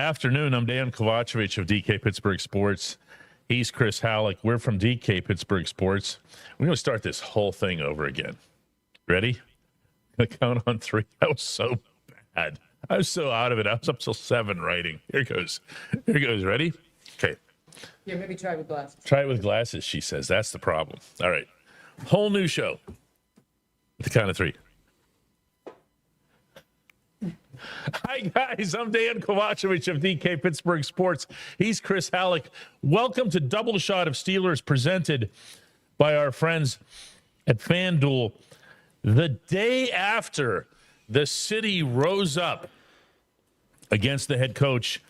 afternoon. I'm Dejan Kovacevic of DK Pittsburgh Sports. He's Chris Halleck. We're from DK Pittsburgh Sports. We're going to start this whole thing over again. Ready? I'm going to count on 3. That was so bad. I was so out of it. I was up till 7 writing. Here goes. Here goes. Ready? Okay. Yeah, maybe try with glasses. Try it with glasses, she says. That's the problem. All right. Whole new show. At the count of 3. Hi, guys. I'm Dejan Kovacevic of DK Pittsburgh Sports. He's Chris Halleck. Welcome to Double Shot of Steelers, presented by our friends at FanDuel. The day after the city rose up against the head coach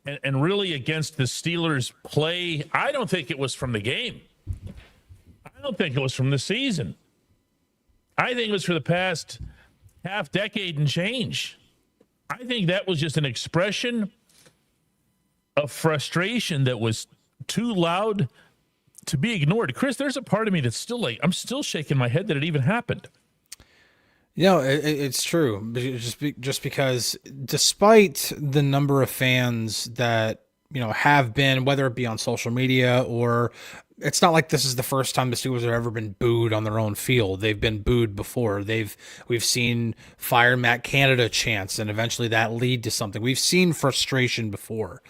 and really against the Steelers' play, I don't think it was from the game. I don't think it was from the season. I think it was for the past half decade and change. I think that was just an expression of frustration that was too loud to be ignored. Chris, there's a part of me that's still like, I'm still shaking my head that it even happened. You know, it's true. Just because despite the number of fans that, you know, have been, whether it be on social media or it's not like this is the first time the Steelers have ever been booed on their own field. They've been booed before. We've seen fire Matt Canada chants and eventually that lead to something. We've seen frustration before,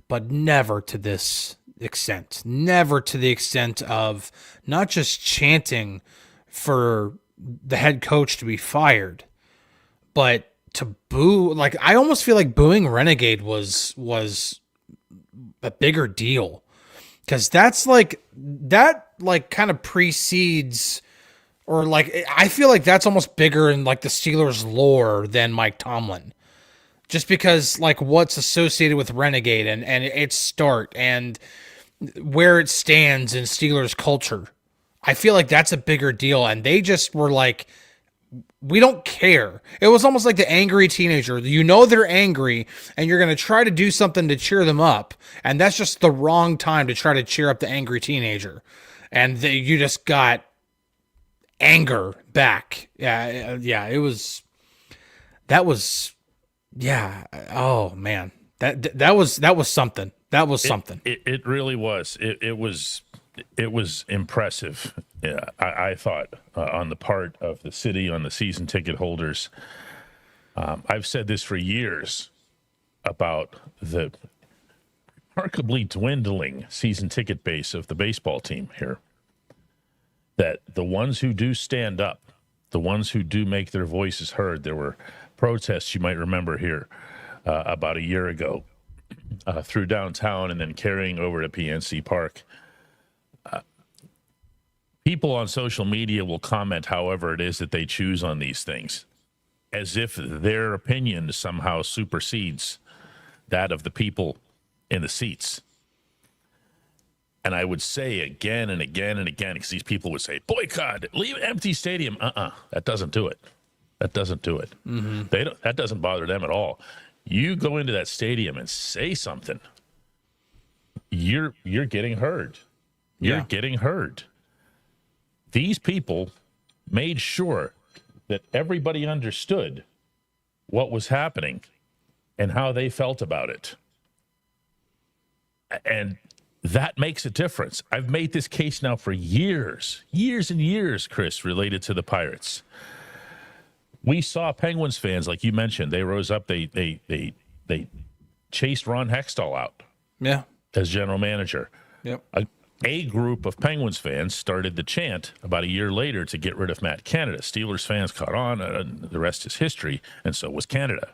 but never to this extent. Never to the extent of not just chanting for the head coach to be fired, but to boo. Like, I almost feel like booing Renegade was a bigger deal. Because that kind of precedes, or like, I feel like that's almost bigger in like the Steelers lore than Mike Tomlin. Just because like what's associated with Renegade and its start and where it stands in Steelers culture. I feel like that's a bigger deal. And they just were like, we don't care. It was almost like the angry teenager. You know they're angry, and you're going to try to do something to cheer them up, and that's just the wrong time to try to cheer up the angry teenager. And you just got anger back. Yeah. It was. That was. Yeah. Oh man. That was something. That was something. It really was. It was impressive, I thought, on the part of the city, on the season ticket holders. I've said this for years about the remarkably dwindling season ticket base of the baseball team here. That the ones who do stand up, the ones who do make their voices heard, there were protests, you might remember here, about a year ago through downtown and then carrying over to PNC Park. People on social media will comment however it is that they choose on these things, as if their opinion somehow supersedes that of the people in the seats. And I would say again and again and again, because these people would say, boycott, leave empty stadium. That doesn't do it. That doesn't do it. Mm-hmm. That doesn't bother them at all. You go into that stadium and say something, you're getting heard. You're getting heard. These people made sure that everybody understood what was happening and how they felt about it. And that makes a difference. I've made this case now for years and years, Chris, related to the Pirates. We saw Penguins fans, like you mentioned, they rose up, they chased Ron Hextall out as general manager. Yep. A group of Penguins fans started the chant about a year later to get rid of Matt Canada. Steelers fans caught on, and the rest is history, and so was Canada.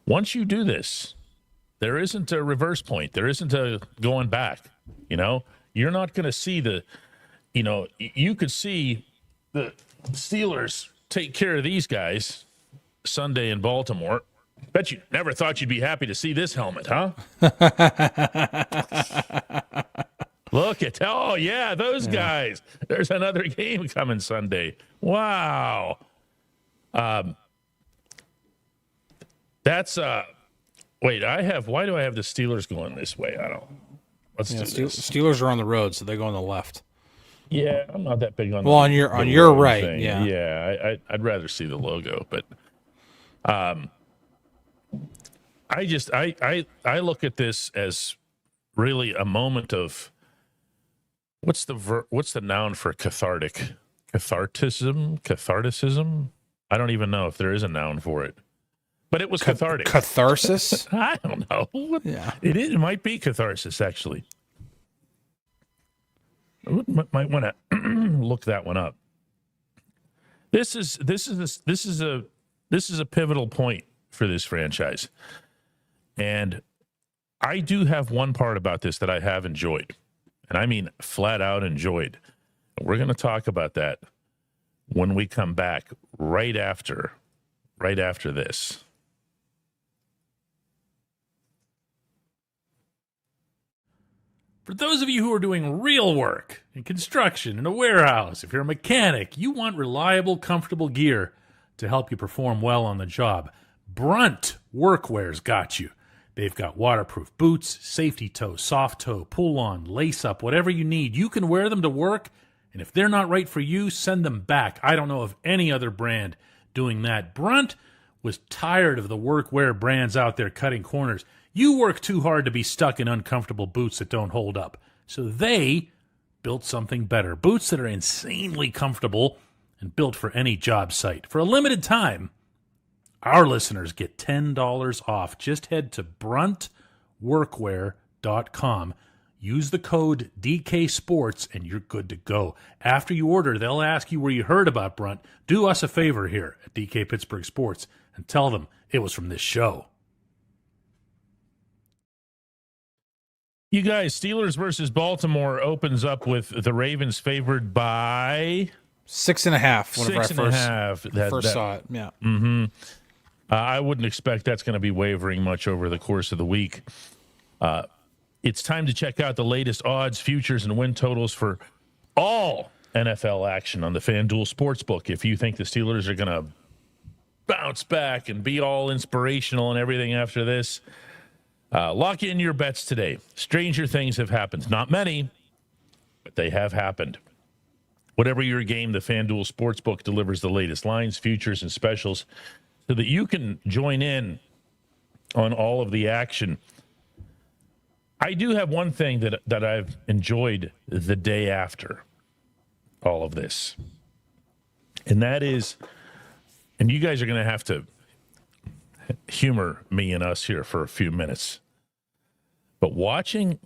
Once you do this, there isn't a reverse point. There isn't a going back. You know, you're not going to see you could see the Steelers take care of these guys Sunday in Baltimore. Bet you never thought you'd be happy to see this helmet, huh? Look at, those guys. There's another game coming Sunday. Wow. That's, why do I have the Steelers going this way? Let's do this. Steelers are on the road, so they go on the left. Yeah, I'm not that big on on your right thing. Yeah, I'd rather see the logo, but I look at this as really a moment of what's the noun for cathartic? Catharticism? I don't even know if there is a noun for it. But it was cathartic. Catharsis? I don't know. Yeah. It might be catharsis, actually. Might want to look that one up. This is a pivotal point for this franchise. And I do have one part about this that I have enjoyed. And I mean flat out enjoyed. We're going to talk about that when we come back right after this. For those of you who are doing real work in construction, in a warehouse, if you're a mechanic, you want reliable, comfortable gear to help you perform well on the job. Brunt Workwear's got you. They've got waterproof boots, safety toe, soft toe, pull-on, lace-up, whatever you need. You can wear them to work, and if they're not right for you, send them back. I don't know of any other brand doing that. Brunt was tired of the workwear brands out there cutting corners. You work too hard to be stuck in uncomfortable boots that don't hold up. So they built something better. Boots that are insanely comfortable and built for any job site. For a limited time, our listeners get $10 off. Just head to bruntworkwear.com. Use the code DK Sports and you're good to go. After you order, they'll ask you where you heard about Brunt. Do us a favor here at DK Pittsburgh Sports and tell them it was from this show. You guys, Steelers versus Baltimore opens up with the Ravens favored by 6.5. Whenever six and a half. First saw it. Yeah. Mm-hmm. I wouldn't expect that's going to be wavering much over the course of the week. It's time to check out the latest odds, futures, and win totals for all NFL action on the FanDuel Sportsbook. If you think the Steelers are going to bounce back and be all inspirational and everything after this, lock in your bets today. Stranger things have happened. Not many, but they have happened. Whatever your game, the FanDuel Sportsbook delivers the latest lines, futures, and specials so that you can join in on all of the action. I do have one thing that I've enjoyed the day after all of this, and that is, and you guys are going to have to humor me and us here for a few minutes, but watching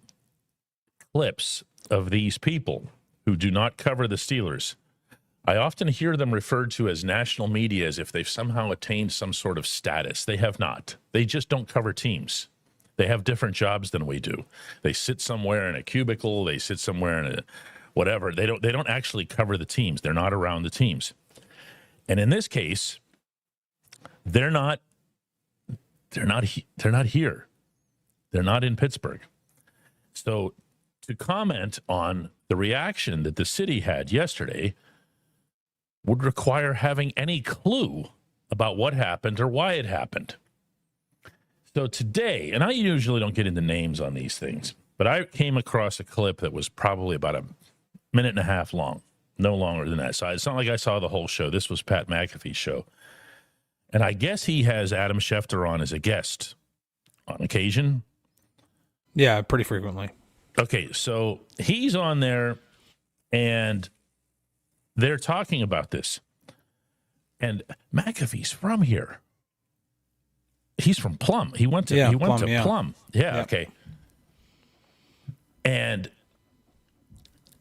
clips of these people who do not cover the Steelers, I often hear them referred to as national media as if they've somehow attained some sort of status. They have not. They just don't cover teams. They have different jobs than we do. They sit somewhere in a cubicle. They sit somewhere in a whatever. They don't actually cover the teams. They're not around the teams. And in this case, they're not here. They're not in Pittsburgh. So to comment on the reaction that the city had yesterday would require having any clue about what happened or why it happened. So today, and I usually don't get into names on these things, but I came across a clip that was probably about a minute and a half long, no longer than that. So it's not like I saw the whole show. This was Pat McAfee's show. And I guess he has Adam Schefter on as a guest on occasion. Yeah, pretty frequently. Okay, so he's on there, and they're talking about this. And McAfee's from here. He's from Plum. He went to Plum. Yeah, okay. And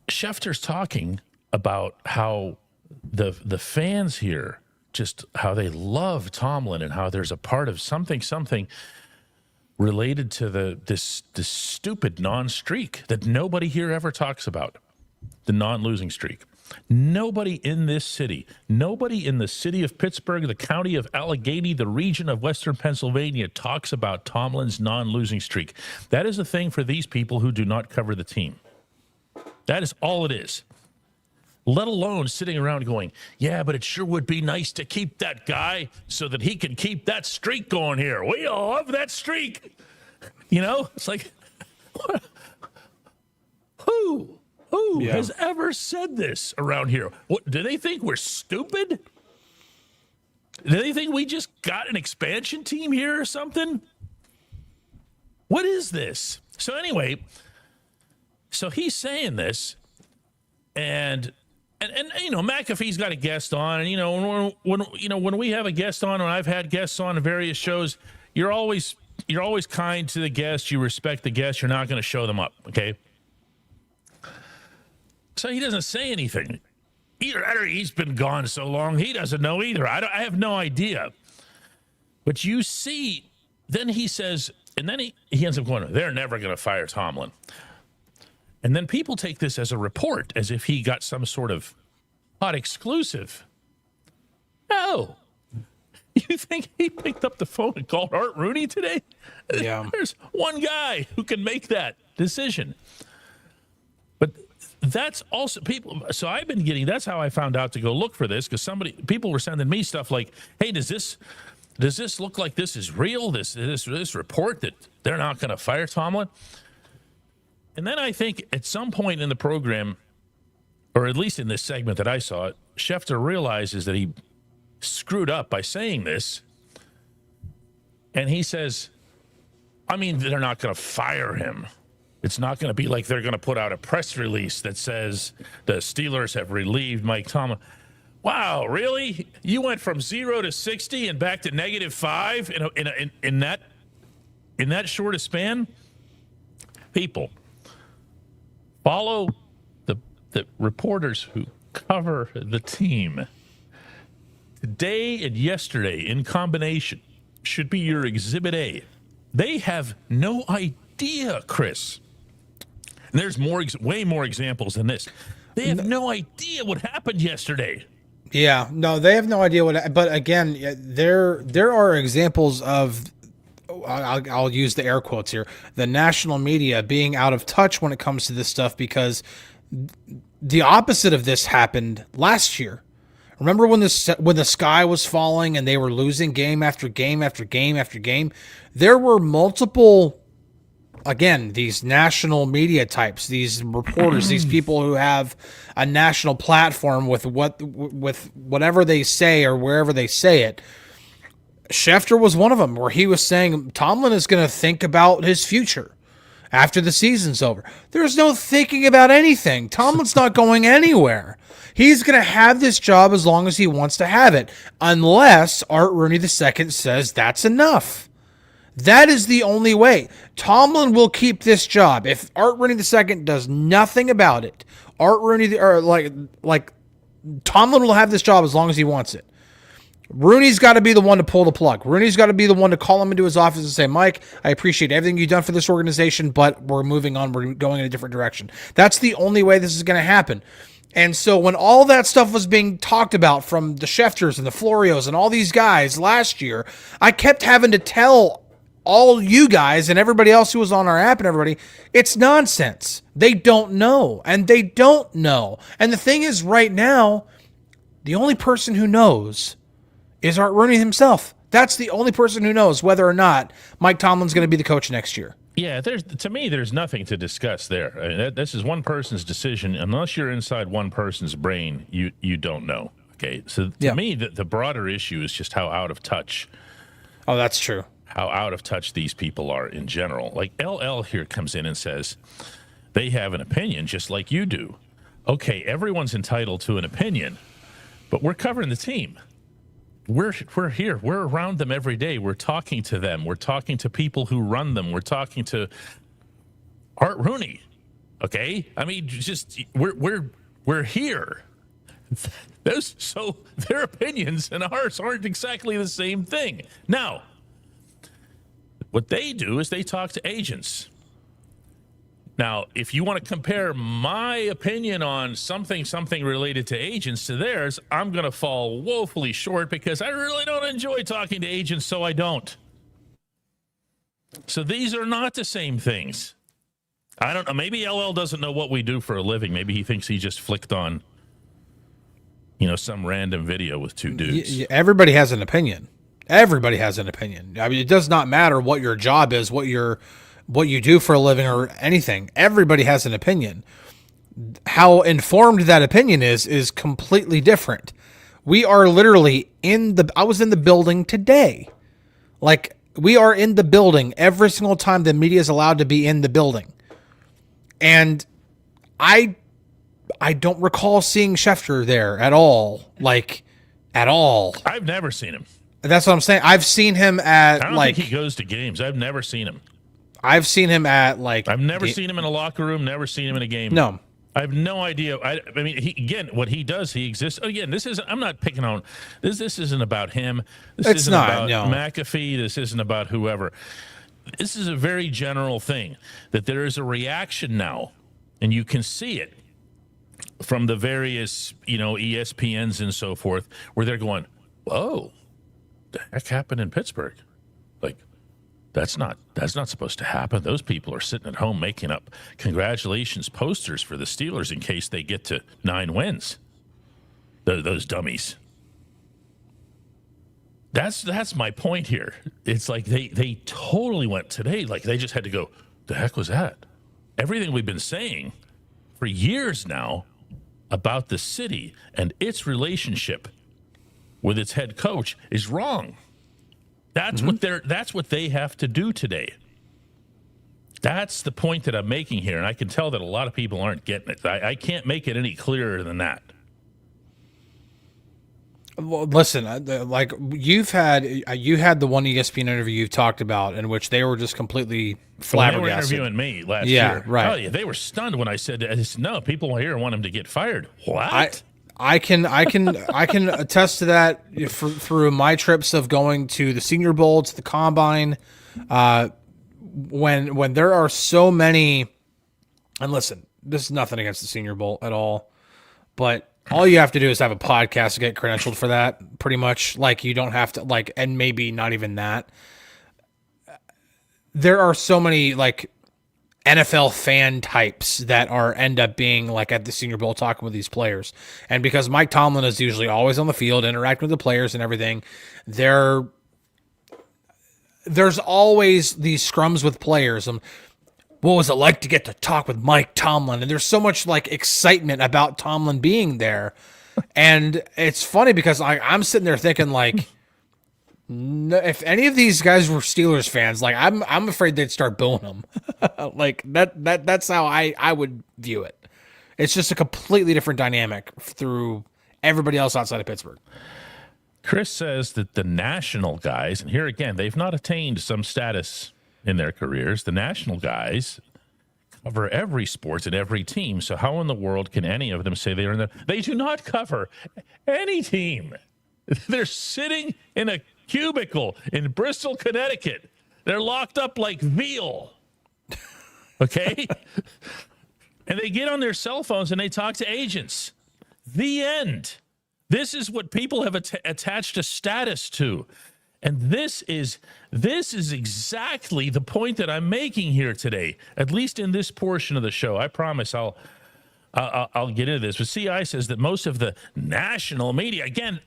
Schefter's talking about how the fans here, just how they love Tomlin and how there's a part of something related to this stupid non-streak that nobody here ever talks about, the non-losing streak. Nobody in this city, nobody in the city of Pittsburgh, the county of Allegheny, the region of Western Pennsylvania talks about Tomlin's non-losing streak. That is a thing for these people who do not cover the team. That is all it is. Let alone sitting around going, yeah, but it sure would be nice to keep that guy so that he can keep that streak going here. We all love that streak. You know, it's like, who has ever said this around here? What, do they think we're stupid? Do they think we just got an expansion team here or something? what is this? So anyway, so he's saying this, and McAfee's got a guest on, and when we have a guest on, when I've had guests on various shows, you're always kind to the guest, you respect the guest, you're not going to show them up, okay? So he doesn't say anything. Either he's been gone so long, he doesn't know either. I have no idea. But you see, then he says, and then he ends up going, they're never going to fire Tomlin. And then people take this as a report, as if he got some sort of hot exclusive. No. You think he picked up the phone and called Art Rooney today? Yeah. There's one guy who can make that decision. But that's also people. So I've been getting, that's how I found out to go look for this, because people were sending me stuff like, hey, does this look like this is real? This report that they're not going to fire Tomlin? And then I think at some point in the program, or at least in this segment that I saw, Schefter realizes that he screwed up by saying this. And he says, I mean, they're not going to fire him. It's not going to be like they're going to put out a press release that says the Steelers have relieved Mike Tomlin. Wow, really? You went from 0 to 60 and back to -5 in that short a span? People, follow the reporters who cover the team. Today and yesterday in combination should be your Exhibit A. They have no idea, Chris. And there's way more examples than this. They have no idea what happened yesterday. Yeah, no, they have no idea what. But again, there are examples of. I'll use the air quotes here. The national media being out of touch when it comes to this stuff, because the opposite of this happened last year. Remember when the sky was falling and they were losing game after game after game after game? There were multiple, again, these national media types, these reporters, these people who have a national platform with whatever they say or wherever they say it. Schefter was one of them, where he was saying Tomlin is going to think about his future after the season's over. There's no thinking about anything. Tomlin's not going anywhere. He's going to have this job as long as he wants to have it, unless Art Rooney II says that's enough. That is the only way. Tomlin will keep this job. If Art Rooney II does nothing about it, Tomlin will have this job as long as he wants it. Rooney's got to be the one to pull the plug. Rooney's got to be the one to call him into his office and say, Mike, I appreciate everything you've done for this organization, but we're moving on. We're going in a different direction. That's the only way this is going to happen. And so when all that stuff was being talked about from the Schefters and the Florios and all these guys last year, I kept having to tell all you guys and everybody else who was on our app and everybody, it's nonsense. They don't know, and they don't know. And the thing is, right now, the only person who knows is Art Rooney himself. That's the only person who knows whether or not Mike Tomlin's going to be the coach next year. Yeah, to me, there's nothing to discuss there. I mean, this is one person's decision. Unless you're inside one person's brain, you don't know. Okay, so to me, the broader issue is just how out of touch. Oh, that's true. How out of touch these people are in general. Like LL here comes in and says they have an opinion just like you do. Okay, everyone's entitled to an opinion, but we're covering the team. We're here. We're around them every day. We're talking to them. We're talking to people who run them. We're talking to Art Rooney. Okay, I mean, just we're here. So their opinions and ours aren't exactly the same thing. Now, what they do is they talk to agents. Now, if you want to compare my opinion on something related to agents to theirs, I'm going to fall woefully short because I really don't enjoy talking to agents, so I don't. So these are not the same things. I don't know. Maybe LL doesn't know what we do for a living. Maybe he thinks he just flicked on, some random video with two dudes. Everybody has an opinion. Everybody has an opinion. I mean, it does not matter what your job is, what you do for a living or anything. Everybody has an opinion. How informed that opinion is completely different. We are literally I was in the building today. Like, We are in the building every single time the media is allowed to be in the building. And I don't recall seeing Schefter there at all. Like, at all. I've never seen him. That's what I'm saying. I've seen him at, I don't think he goes to games. I've never seen him. I've seen him at, like... I've never seen him in a locker room, never seen him in a game. No. I have no idea. I mean, again, what he does, he exists. Again, this isn't. I'm not picking on. This isn't about him. This isn't about McAfee. This isn't about whoever. This is a very general thing that there is a reaction now, and you can see it from the various, ESPNs and so forth, where they're going, "Whoa, the heck happened in Pittsburgh?" Like, That's not supposed to happen. Those people are sitting at home making up congratulations posters for the Steelers in case they get to 9 wins. Those dummies. That's my point here. It's like they totally went today. Like they just had to go, the heck was that? Everything we've been saying for years now about the city and its relationship with its head coach is wrong. That's what they have to do today. That's the point that I'm making here, and I can tell that a lot of people aren't getting it. I can't make it any clearer than that. Well, listen, like you had the one ESPN interview you've talked about in which they were just completely flabbergasted. They were interviewing me last year. Yeah, right. Oh, yeah, they were stunned when I said, no, people here want him to get fired. What? I can attest to that through my trips of going to the Senior Bowl, to the Combine, when there are so many. And listen, this is nothing against the Senior Bowl at all, but all you have to do is have a podcast to get credentialed for that. Pretty much, like you don't have to and maybe not even that. There are so many NFL fan types that end up being at the Senior Bowl talking with these players. And because Mike Tomlin is usually always on the field interacting with the players and everything, there's always these scrums with players. What was it like to get to talk with Mike Tomlin? And there's so much excitement about Tomlin being there. And it's funny because I'm sitting there thinking if any of these guys were Steelers fans, I'm afraid they'd start booing them. That's how I would view it. It's just a completely different dynamic through everybody else outside of Pittsburgh. Chris says that the national guys, and here again, they've not attained some status in their careers. The national guys cover every sport and every team. So how in the world can any of them say they're in the? They do not cover any team. They're sitting in a cubicle in Bristol, Connecticut. They're locked up like veal. Okay? And they get on their cell phones and they talk to agents. The end. This is what people have attached a status to. And this is exactly the point that I'm making here today, at least in this portion of the show. I promise I'll get into this. But CI says that most of the national media, again,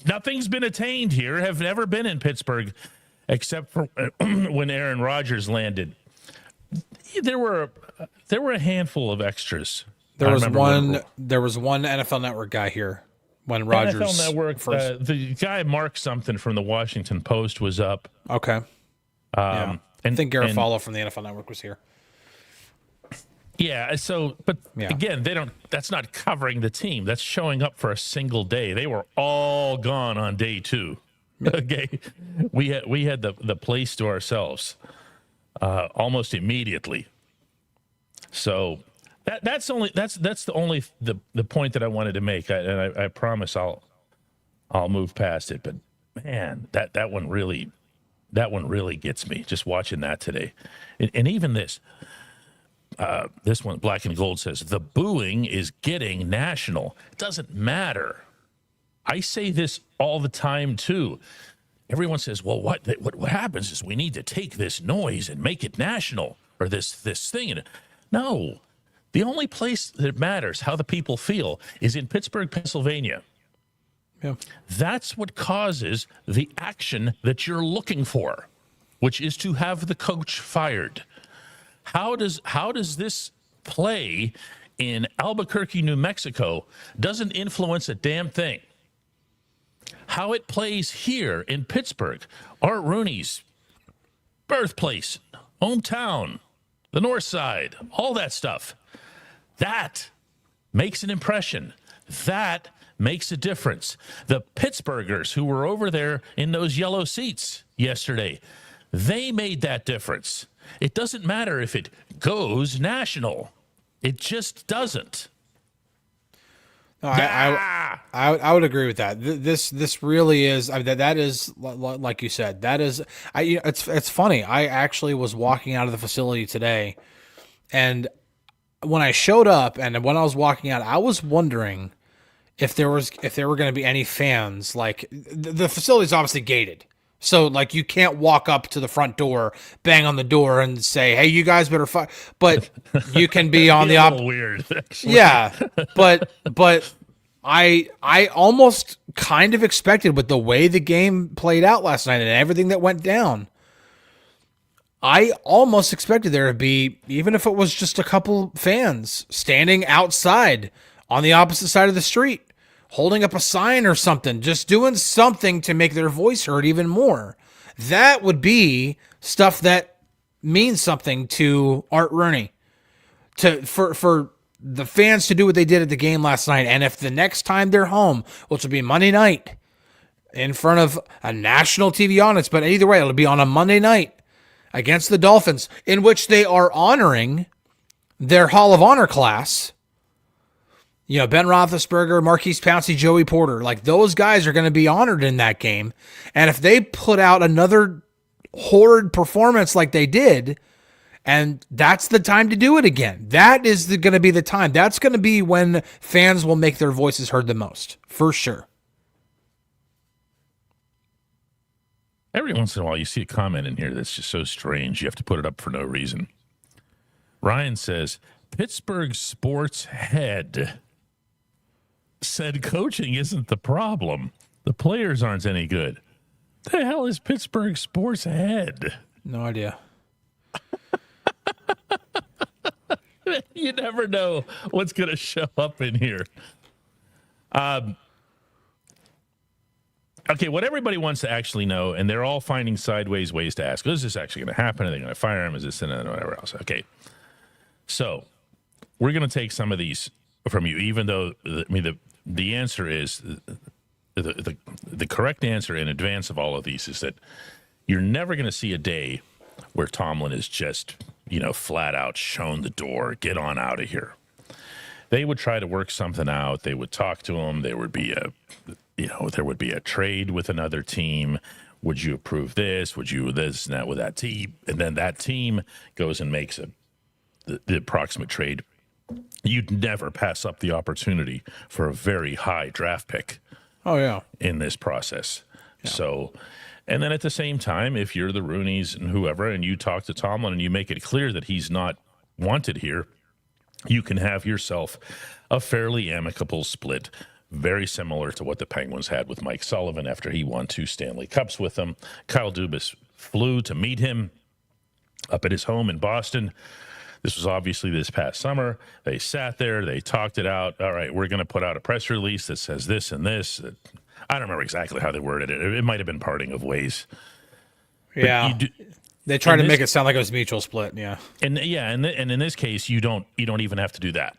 nothing's been attained here, have never been in Pittsburgh, except for when Aaron Rodgers landed. There were a handful of extras. There was one NFL Network guy here when Rodgers. NFL Network. The guy Mark something from the Washington Post was up. Okay. Yeah. I think Garofalo from the NFL Network was here. Yeah, again, that's not covering the team. That's showing up for a single day. They were all gone on day 2. Okay. We had the place to ourselves almost immediately. So that's the only point that I wanted to make. I promise I'll move past it. But man, that one really gets me just watching that today. And even this one, Black and Gold, says the booing is getting national. It doesn't matter. I say this all the time too. Everyone says, well, what happens is we need to take this noise and make it national, or this thing. No, the only place that matters how the people feel is in Pittsburgh, Pennsylvania. Yeah. That's what causes the action that you're looking for, which is to have the coach fired. How does this play in Albuquerque, New Mexico doesn't influence a damn thing? how it plays here in Pittsburgh, Art Rooney's birthplace, hometown, the North Side, all that stuff. That makes an impression. That makes a difference. The Pittsburghers who were over there in those yellow seats yesterday, they made that difference. It doesn't matter if it goes national. It just doesn't. No, I would agree with that. This really is that is like you said. That is it's funny. I actually was walking out of the facility today, and when I showed up and when I was walking out, I was wondering if there were going to be any fans. Like the facility's obviously gated, so like you can't walk up to the front door, bang on the door, and say, "Hey, you guys better fight." But you can be on the opposite. Weird, actually. Yeah, but I almost kind of expected with the way the game played out last night and everything that went down. I almost expected there to be, even if it was just a couple fans standing outside on the opposite side of the street, holding up a sign or something, just doing something to make their voice heard even more. That would be stuff that means something to Art Rooney, for the fans to do what they did at the game last night. And if the next time they're home, which will be Monday night, in front of a national TV audience, but either way, it'll be on a Monday night against the Dolphins, in which they are honoring their Hall of Honor class. You know, Ben Roethlisberger, Marquise Pouncey, Joey Porter, like those guys are going to be honored in that game. And if they put out another horrid performance like they did, and that's the time to do it again. That is going to be the time. That's going to be when fans will make their voices heard the most, for sure. Every once in a while, you see a comment in here that's just so strange. You have to put it up for no reason. Ryan says, Pittsburgh sports head said coaching isn't the problem. The players aren't any good. The hell is Pittsburgh sports head? No idea. You never know what's going to show up in here. Okay, what everybody wants to actually know, and they're all finding sideways ways to ask, is this actually going to happen? Are they going to fire him? Is this and whatever else? Okay, so we're going to take some of these from you, even though, the answer is, the correct answer in advance of all of these is that you're never going to see a day where Tomlin is just, flat out shown the door, get on out of here. They would try to work something out. They would talk to him. There would be a trade with another team. Would you approve this? Would you this and that with that team? And then that team goes and makes the approximate trade. You'd never pass up the opportunity for a very high draft pick. Oh, yeah. In this process. Yeah. So, and then at the same time, if you're the Rooneys and whoever, and you talk to Tomlin and you make it clear that he's not wanted here, you can have yourself a fairly amicable split, very similar to what the Penguins had with Mike Sullivan after he won 2 Stanley Cups with them. Kyle Dubas flew to meet him up at his home in Boston. This was obviously this past summer. They sat there. They talked it out. All right, we're going to put out a press release that says this and this. I don't remember exactly how they worded it. It might have been parting of ways. Yeah. They tried to make it sound like it was mutual split. Yeah. And in this case, you don't even have to do that.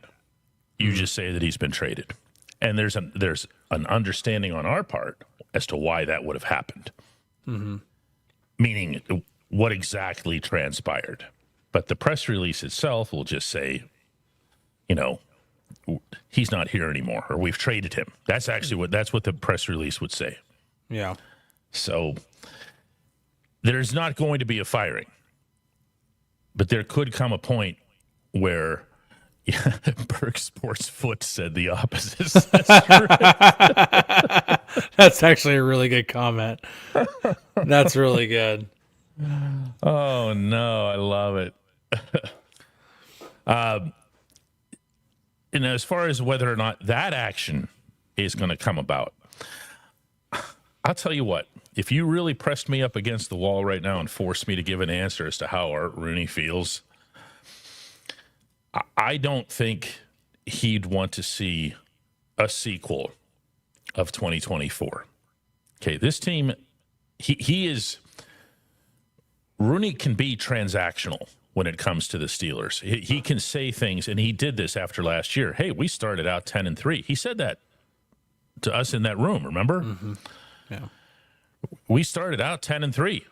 You just say that he's been traded. And there's an understanding on our part as to why that would have happened. Mm-hmm. Meaning what exactly transpired. But the press release itself will just say, he's not here anymore, or we've traded him. That's actually what the press release would say. Yeah. So there's not going to be a firing, but there could come a point where Berg Sports Foot said the opposite. That's actually a really good comment. That's really good. Oh no, I love it. And as far as whether or not that action is going to come about, I'll tell you what, if you really pressed me up against the wall right now and forced me to give an answer as to how Art Rooney feels, I don't think he'd want to see a sequel of 2024. Okay, this team, he is. Rooney can be transactional when it comes to the Steelers. He can say things, and he did this after last year. Hey, we started out 10-3. He said that to us in that room. Remember? Mm-hmm. Yeah. We started out 10-3.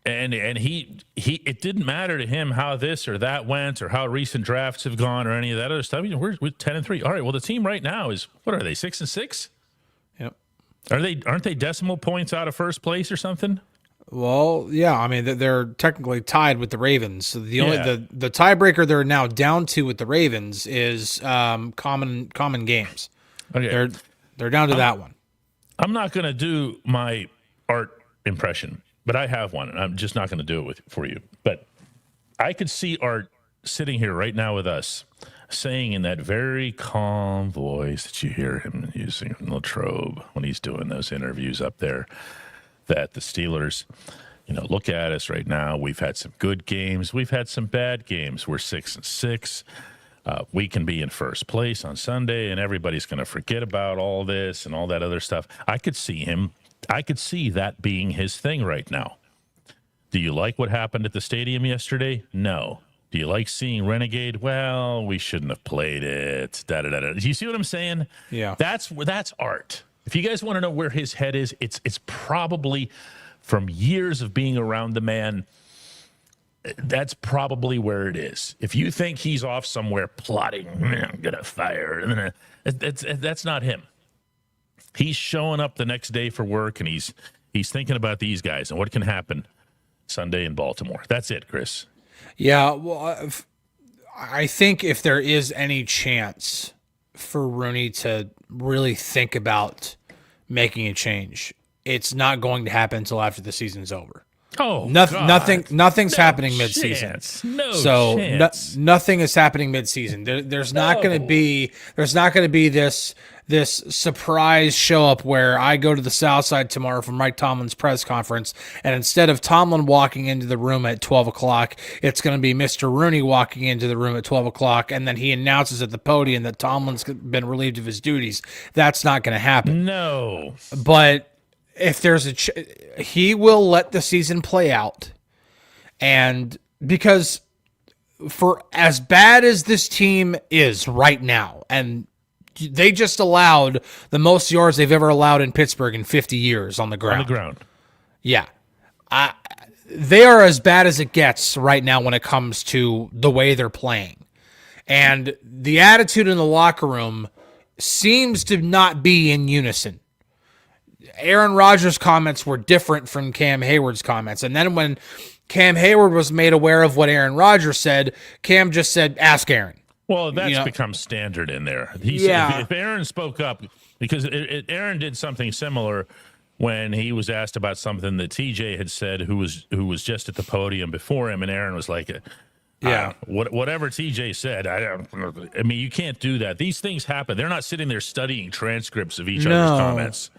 And he it didn't matter to him how this or that went or how recent drafts have gone or any of that other stuff. We're 10-3. All right. Well, the team right now is, what are they, 6-6? Yep. Aren't they decimal points out of first place or something? Well, yeah. I mean, they're technically tied with the Ravens. So the only Yeah. the tiebreaker they're now down to with the Ravens is common games. Okay. They're down to that one. I'm not going to do my Art impression, but I have one, and I'm just not going to do it for you. But I could see Art sitting here right now with us, saying in that very calm voice that you hear him using in Latrobe when he's doing those interviews up there, that the Steelers, look at us right now. We've had some good games. We've had some bad games. We're 6-6. We can be in first place on Sunday, and everybody's going to forget about all this and all that other stuff. I could see that being his thing right now. Do you like what happened at the stadium yesterday? No. Do you like seeing Renegade? Well, we shouldn't have played it. Do you see what I'm saying? Yeah. That's Art. If you guys want to know where his head is, it's probably from years of being around the man. That's probably where it is. If you think he's off somewhere plotting, I'm gonna fire, that's not him. He's showing up the next day for work, and he's thinking about these guys and what can happen Sunday in Baltimore. That's it, Chris. Yeah, well, I think if there is any chance for Rooney to really think about making a change, it's not going to happen until after the season's over. Oh, nothing's happening mid-season. Nothing is happening mid-season. There's not going to be this surprise show up where I go to the South Side tomorrow for Mike Tomlin's press conference, and instead of Tomlin walking into the room at 12 o'clock, it's going to be Mr. Rooney walking into the room at 12 o'clock, and then he announces at the podium that Tomlin's been relieved of his duties. That's not going to happen. No. But if there's he will let the season play out, and because for as bad as this team is right now, and they just allowed the most yards they've ever allowed in Pittsburgh in 50 years on the ground. Yeah. They are as bad as it gets right now when it comes to the way they're playing. And the attitude in the locker room seems to not be in unison. Aaron Rodgers' comments were different from Cam Hayward's comments. And then when Cam Hayward was made aware of what Aaron Rodgers said, Cam just said, ask Aaron. Well, that's become standard in there. If Aaron spoke up, because Aaron did something similar when he was asked about something that TJ had said, who was just at the podium before him, and Aaron was like, whatever TJ said, I mean, you can't do that. These things happen. They're not sitting there studying transcripts of each other's comments.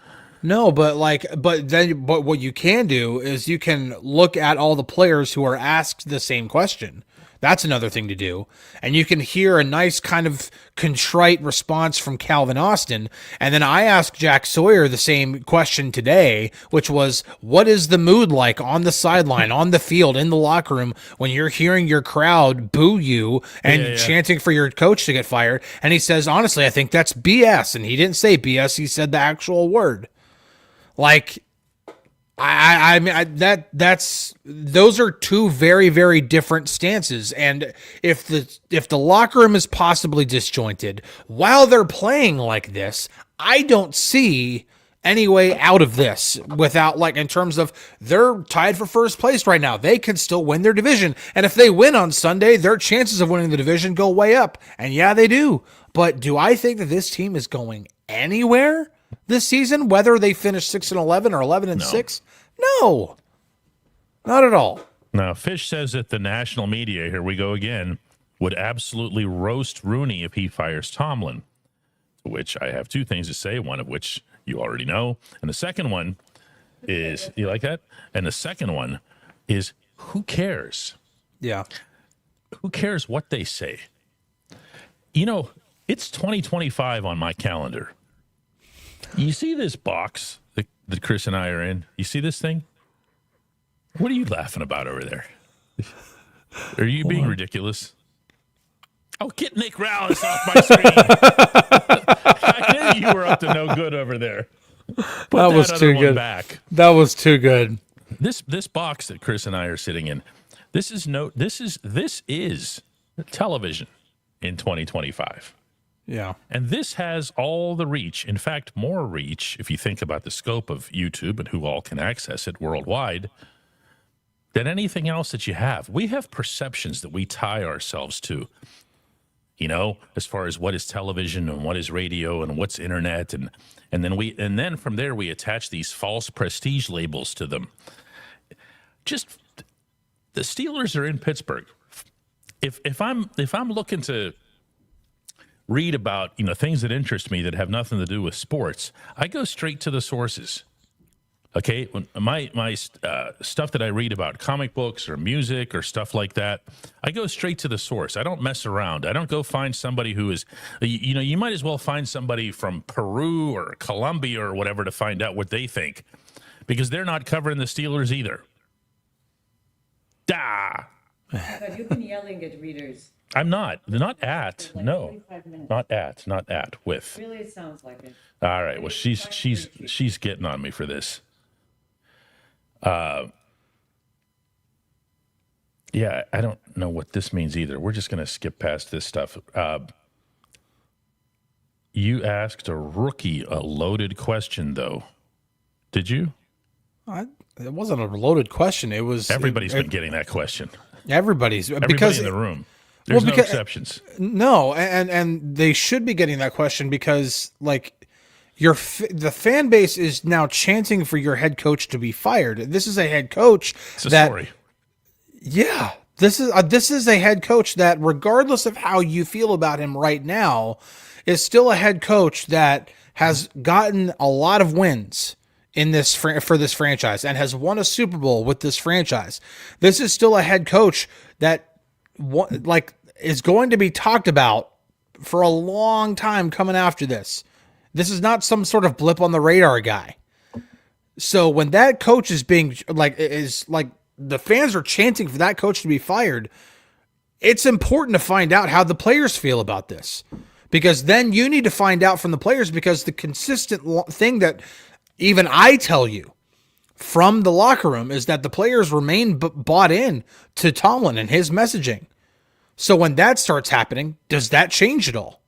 No, but what you can do is you can look at all the players who are asked the same question. That's another thing to do. And you can hear a nice kind of contrite response from Calvin Austin. And then I asked Jack Sawyer the same question today, which was, what is the mood like on the sideline, on the field, in the locker room when you're hearing your crowd boo you and chanting for your coach to get fired? And he says, honestly, I think that's BS. And he didn't say BS. He said the actual word. Like, I mean, those are two very, very different stances. And if the locker room is possibly disjointed while they're playing like this, I don't see any way out of this without, like, in terms of they're tied for first place right now. They can still win their division. And if they win on Sunday, their chances of winning the division go way up. And yeah, they do. But do I think that this team is going anywhere this season, whether they finish 6-11 or 11-6? No, not at all. Now, Fish says that the national media, here we go again, would absolutely roast Rooney if he fires Tomlin, to which I have two things to say, one of which you already know. And the second one is, you like that? And the second one is, who cares? Yeah. Who cares what they say? You know, it's 2025 on my calendar. You see this box that Chris and I are in? You see this thing? What are you laughing about over there? Are you being ridiculous? Oh, get Nick Rallis off my screen. I knew you were up to no good over there. Put That was other too one good. Back. That was too good. This box that Chris and I are sitting in, this is television in 2025. Yeah. And this has all the reach, in fact, more reach, if you think about the scope of YouTube and who all can access it worldwide, than anything else that you have. We have perceptions that we tie ourselves to, as far as what is television and what is radio and what's internet. And then from there, we attach these false prestige labels to them. Just the Steelers are in Pittsburgh. If I'm looking to read about things that interest me that have nothing to do with sports, I go straight to the sources. Okay, when my stuff that I read about comic books or music or stuff like that, I go straight to the source. I don't mess around. I don't go find somebody who is, you might as well find somebody from Peru or Colombia or whatever to find out what they think, because they're not covering the Steelers either. But you've been yelling at readers. I'm not at, like no, 45 minutes. not at, with. Really, it sounds like it. All right, well, she's getting on me for this. Yeah, I don't know what this means either. We're just going to skip past this stuff. You asked a rookie a loaded question, though. Did you? It wasn't a loaded question. It was Everybody's been getting that question. Everybody in the room. There's no exceptions. No, and they should be getting that question because the fan base is now chanting for your head coach to be fired. This is a head coach It's a story. Yeah, this is a head coach that, regardless of how you feel about him right now, is still a head coach that has gotten a lot of wins in this for this franchise and has won a Super Bowl with this franchise. This is still a head coach that is going to be talked about for a long time coming after this. This is not some sort of blip on the radar guy. So when that coach is being the fans are chanting for that coach to be fired, it's important to find out how the players feel about this, because then you need to find out from the players, because the consistent thing that even I tell you from the locker room is that the players remain bought in to Tomlin and his messaging. So when that starts happening, does that change at all?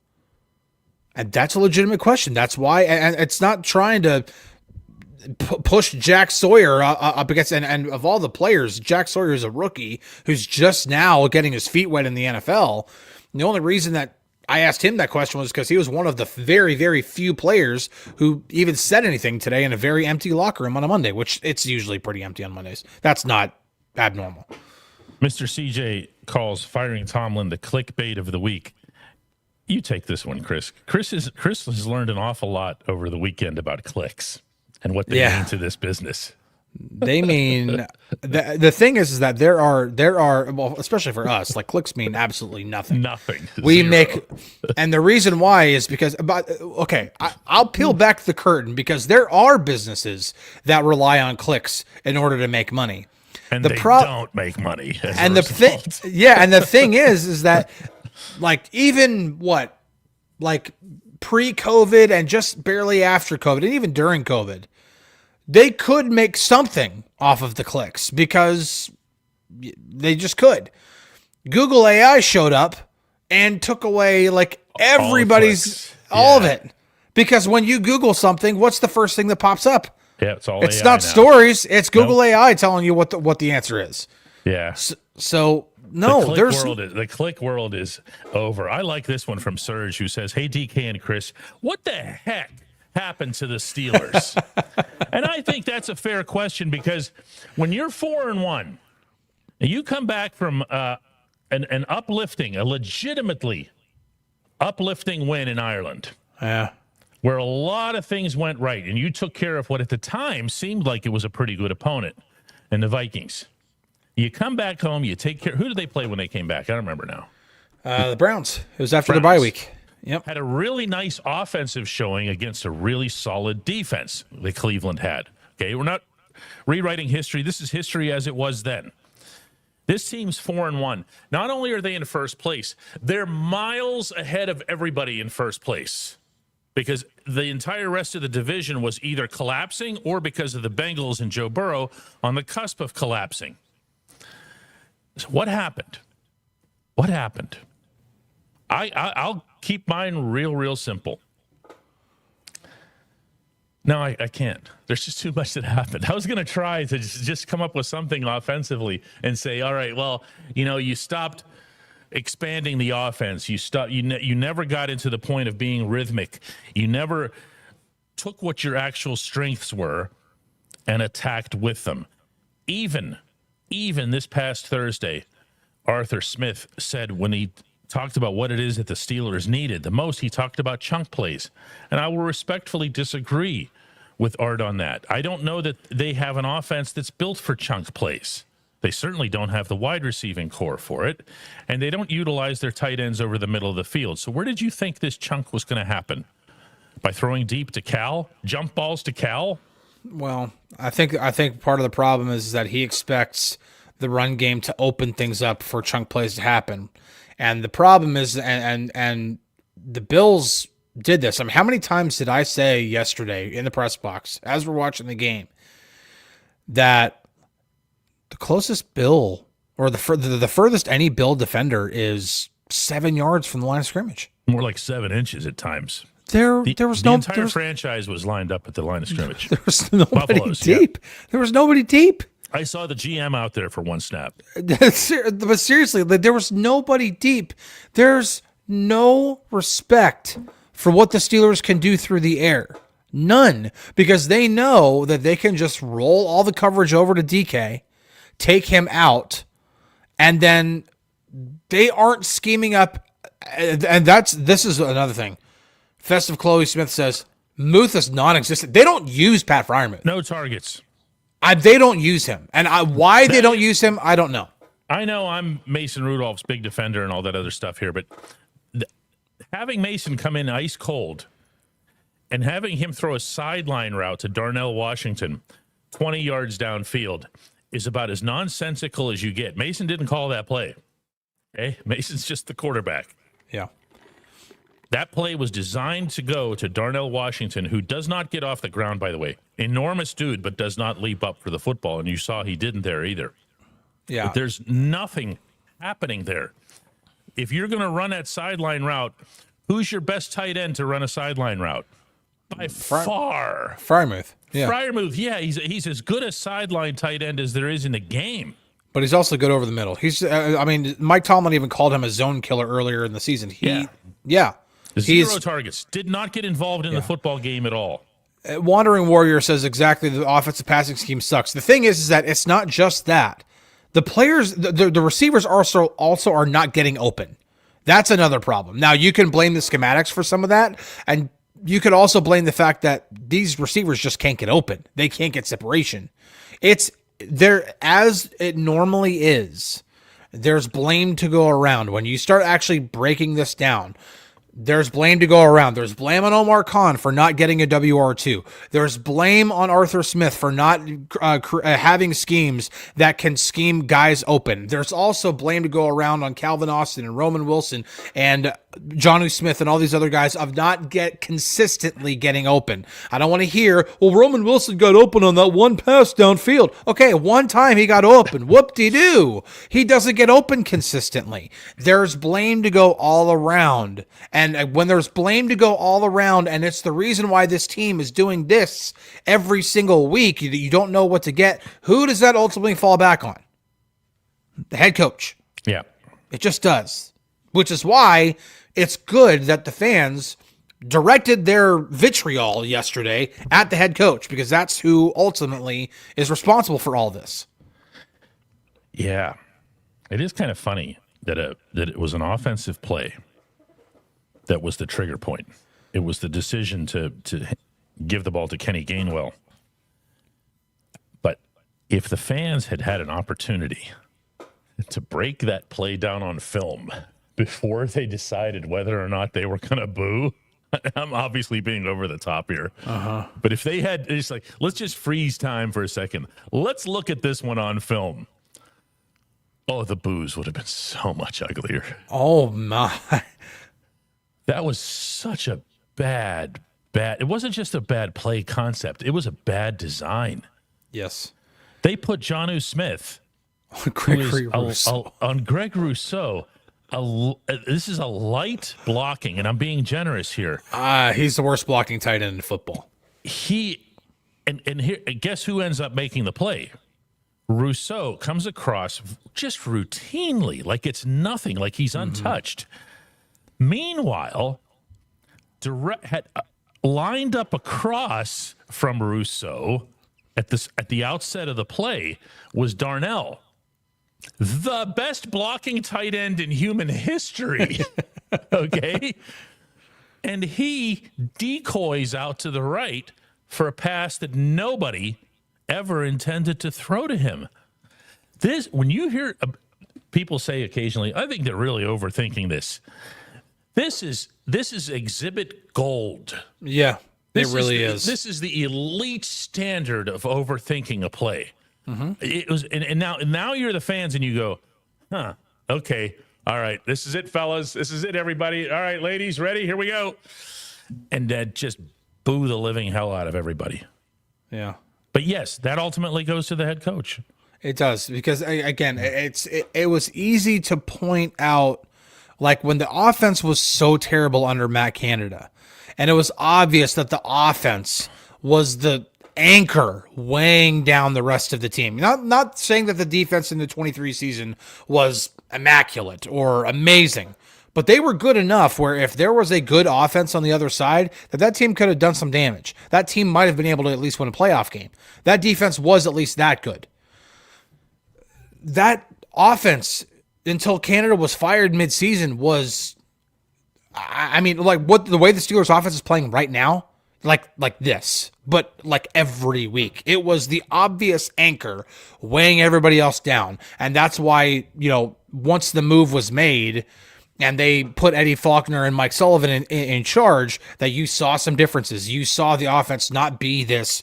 And that's a legitimate question. That's why, and it's not trying to push Jack Sawyer up against, and of all the players, Jack Sawyer is a rookie who's just now getting his feet wet in the NFL. And the only reason that I asked him that question was because he was one of the very, very few players who even said anything today in a very empty locker room on a Monday, which it's usually pretty empty on Mondays. That's not abnormal. Mr. CJ calls firing Tomlin the clickbait of the week. You take this one, Chris. Chris has learned an awful lot over the weekend about clicks and what they mean to this business. They mean the thing is that there are well, especially for us, clicks mean absolutely nothing. Nothing. We Zero. make, and the reason why is because I'll peel back the curtain, because there are businesses that rely on clicks in order to make money, and they don't make money. And the thing, and the thing is that even pre-COVID and just barely after COVID and even during COVID, they could make something off of the clicks because they just could. Google AI showed up and took away everybody's all of it. Because when you Google something, what's the first thing that pops up? Yeah, it's all It's AI not now. stories. It's Google AI telling you what the answer is. Yeah. So no, the click world is over. I like this one from Serge, who says, "Hey DK and Chris, what the heck happened to the Steelers?" And I think that's a fair question, because when you're 4-1, and you come back from a legitimately uplifting win in Ireland, where a lot of things went right, and you took care of what at the time seemed like it was a pretty good opponent in the Vikings. You come back home, you take care. Who did they play when they came back? I don't remember now. The Browns. It was after the bye week. Yep. Had a really nice offensive showing against a really solid defense that Cleveland had. Okay, we're not rewriting history. This is history as it was then. This team's 4-1. Not only are they in first place, they're miles ahead of everybody in first place because the entire rest of the division was either collapsing or because of the Bengals and Joe Burrow on the cusp of collapsing. So what happened? What happened? I'll keep mine real simple. No, I can't. There's just too much that happened. I was going to try to just come up with something offensively and say, all right, well, you stopped expanding the offense. You never got into the point of being rhythmic. You never took what your actual strengths were and attacked with them. Even this past Thursday, Arthur Smith said when he talked about what it is that the Steelers needed the most, he talked about chunk plays. And I will respectfully disagree with Art on that. I don't know that they have an offense that's built for chunk plays. They certainly don't have the wide receiving core for it, and they don't utilize their tight ends over the middle of the field. So where did you think this chunk was going to happen? By throwing deep to Cal? Jump balls to Cal? Well, I think part of the problem is that he expects the run game to open things up for chunk plays to happen. And the problem is, and the Bills did this. I mean, how many times did I say yesterday in the press box as we're watching the game that the closest Bill or the furthest any Bill defender is 7 yards from the line of scrimmage? More like 7 inches at times. The entire franchise was lined up at the line of scrimmage. There was nobody Buffaloes, deep. Yeah. There was nobody deep. I saw the GM out there for one snap. But seriously, there was nobody deep. There's no respect for what the Steelers can do through the air. None. Because they know that they can just roll all the coverage over to DK, take him out, and then they aren't scheming up. And this is another thing. Festive Chloe Smith says, Muth is non-existent. They don't use Pat Freiermuth. No targets. They don't use him. And why they don't use him, I don't know. I know I'm Mason Rudolph's big defender and all that other stuff here, but having Mason come in ice cold and having him throw a sideline route to Darnell Washington 20 yards downfield is about as nonsensical as you get. Mason didn't call that play. Okay? Mason's just the quarterback. Yeah. That play was designed to go to Darnell Washington, who does not get off the ground, by the way. Enormous dude, but does not leap up for the football, and you saw he didn't there either. Yeah. But there's nothing happening there. If you're going to run that sideline route, who's your best tight end to run a sideline route? By far. Freiermuth. Yeah. Freiermuth, yeah, he's as good a sideline tight end as there is in the game. But he's also good over the middle. Mike Tomlin even called him a zone killer earlier in the season. Yeah. Zero targets. Did not get involved in the football game at all. Wandering Warrior says exactly the offensive passing scheme sucks. The thing is that it's not just that. The players, the receivers also are not getting open. That's another problem. Now, you can blame the schematics for some of that, and you could also blame the fact that these receivers just can't get open. They can't get separation. It's there as it normally is. There's blame to go around. When you start actually breaking this down, there's blame to go around. There's blame on Omar Khan for not getting a WR2. There's blame on Arthur Smith for not having schemes that can scheme guys open. There's also blame to go around on Calvin Austin and Roman Wilson and Jonnu Smith and all these other guys of not consistently getting open. I don't want to hear, well, Roman Wilson got open on that one pass downfield. Okay, one time he got open. Whoop-de-doo. He doesn't get open consistently. There's blame to go all around. And when there's blame to go all around, and it's the reason why this team is doing this every single week, you don't know what to get, who does that ultimately fall back on? The head coach. Yeah. It just does. Which is why it's good that the fans directed their vitriol yesterday at the head coach, because that's who ultimately is responsible for all this. Yeah. It is kind of funny that it was an offensive play that was the trigger point. It was the decision to give the ball to Kenny Gainwell. But if the fans had had an opportunity to break that play down on film before they decided whether or not they were going to boo, I'm obviously being over the top here. But if they had, it's like, let's just freeze time for a second. Let's look at this one on film. Oh, the boos would have been so much uglier. Oh my. That was such a bad. It wasn't just a bad play concept. It was a bad design. Yes. They put Jonnu Smith Gregory Rousseau. on Greg Rousseau. This is a light blocking, and I'm being generous here. He's the worst blocking tight end in football. And here, guess who ends up making the play? Rousseau comes across just routinely, like it's nothing, like he's untouched. Meanwhile, had lined up across from Rousseau at the outset of the play was Darnell, the best blocking tight end in human history. Okay, and he decoys out to the right for a pass that nobody ever intended to throw to him. When you hear people say occasionally, I think they're really overthinking this. This is exhibit gold. Yeah, it really is. This is the elite standard of overthinking a play. It was, and now you're the fans, and you go, huh? Okay, all right, this is it, fellas. This is it, everybody. All right, ladies, ready? Here we go. And just boo the living hell out of everybody. Yeah. But yes, that ultimately goes to the head coach. It does, because again, it was easy to point out, like when the offense was so terrible under Matt Canada, and it was obvious that the offense was the anchor weighing down the rest of the team. Not saying that the defense in the 23 season was immaculate or amazing, but they were good enough where if there was a good offense on the other side, that team could have done some damage. That team might have been able to at least win a playoff game. That defense was at least that good. That offense, until Canada was fired midseason, was, I mean, like the way the Steelers offense is playing right now, like this, but like every week. It was the obvious anchor weighing everybody else down. And that's why, once the move was made and they put Eddie Faulkner and Mike Sullivan in charge, that you saw some differences. You saw the offense not be this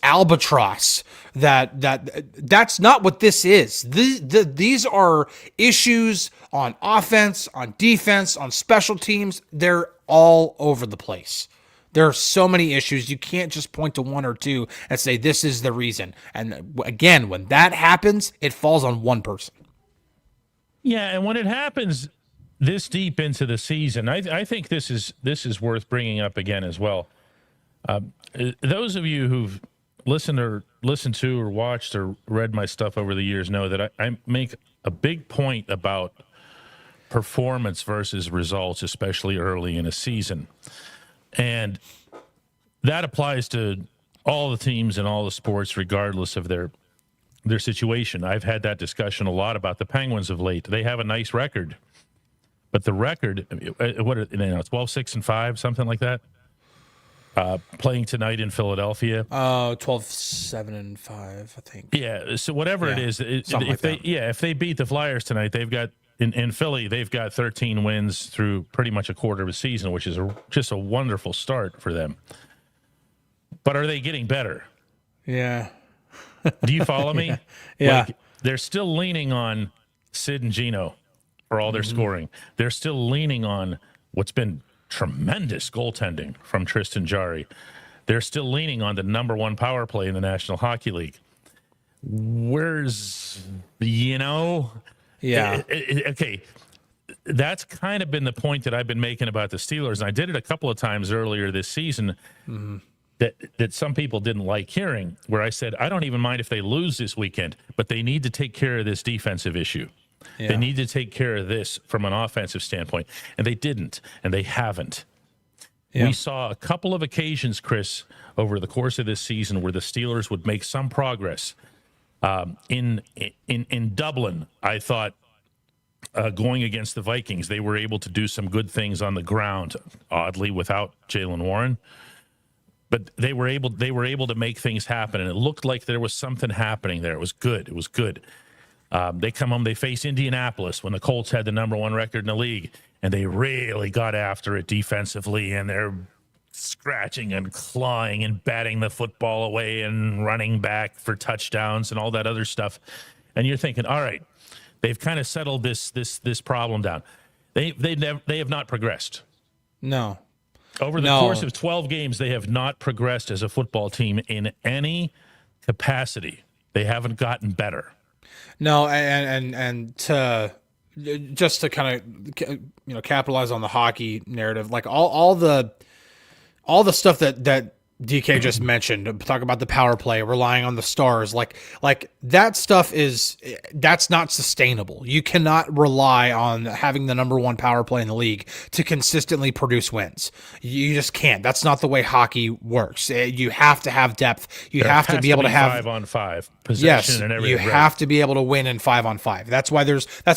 albatross. That's not what this is. These are issues on offense, on defense, on special teams. They're all over the place. There are so many issues. You can't just point to one or two and say this is the reason. And again, when that happens, it falls on one person. Yeah, and when it happens this deep into the season, I think this is worth bringing up again as well. Those of you who've listened to or watched or read my stuff over the years know that I make a big point about performance versus results, especially early in a season. And that applies to all the teams and all the sports, regardless of their situation. I've had that discussion a lot about the Penguins of late. They have a nice record. But the record, it's 12-6-5, something like that. Playing tonight in Philadelphia. 12-7-5, I think. Yeah. So whatever it is, if they beat the Flyers tonight, they've got in Philly, they've got 13 wins through pretty much a quarter of a season, which is just a wonderful start for them. But are they getting better? Yeah. Do you follow me? Yeah. Like, they're still leaning on Sid and Gino for all their scoring. They're still leaning on what's been tremendous goaltending from Tristan Jarry. They're still leaning on the number one power play in the National Hockey League. Yeah. Okay. That's kind of been the point that I've been making about the Steelers. And I did it a couple of times earlier this season that some people didn't like hearing, where I said, I don't even mind if they lose this weekend, but they need to take care of this defensive issue. Yeah. They need to take care of this from an offensive standpoint. And they didn't, and they haven't. Yeah. We saw a couple of occasions, Chris, over the course of this season where the Steelers would make some progress. In Dublin, I thought going against the Vikings, they were able to do some good things on the ground, oddly, without Jaylen Warren. But they were able to make things happen, and it looked like there was something happening there. It was good. They come home, they face Indianapolis when the Colts had the number one record in the league, and they really got after it defensively, and they're scratching and clawing and batting the football away and running back for touchdowns and all that other stuff. And you're thinking, all right, they've kind of settled this problem down. They have not progressed. No. Over the course of 12 games, they have not progressed as a football team in any capacity. They haven't gotten better. No, and to just to kind of capitalize on the hockey narrative, like all the stuff that DK just mentioned, talk about the power play, relying on the stars, like that stuff that's not sustainable. You cannot rely on having the number one power play in the league to consistently produce wins. You just can't. That's not the way hockey works. You have to have depth. You have to be able to have 5-on-5 possession. Yes, and everything. you have to be able to win in 5-on-5. That's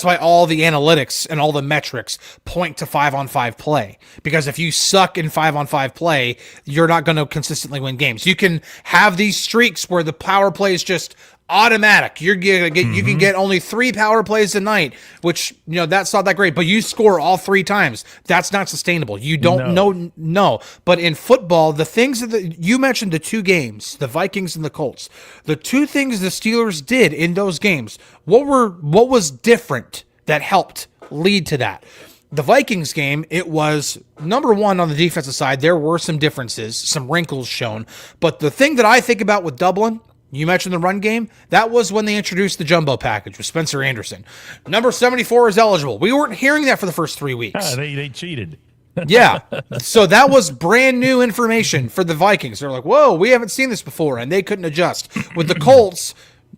why all the analytics and all the metrics point to 5-on-5 play. Because if you suck in 5-on-5 play, you're not going to consistently win games. You can have these streaks where the power play is just automatic. You can get only 3 power plays a night, which that's not that great. But you score all 3 times. That's not sustainable. You don't know. But in football, the things that you mentioned, the 2 games, the Vikings and the Colts, the 2 things the Steelers did in those games, what was different that helped lead to that? The Vikings game, it was number one on the defensive side. There were some differences, some wrinkles shown. But the thing that I think about with Dublin, you mentioned the run game, that was when they introduced the jumbo package with Spencer Anderson. Number 74 is eligible. We weren't hearing that for the first 3 weeks. They cheated. Yeah. So that was brand new information for the Vikings. They're like, whoa, we haven't seen this before, and they couldn't adjust. With the Colts,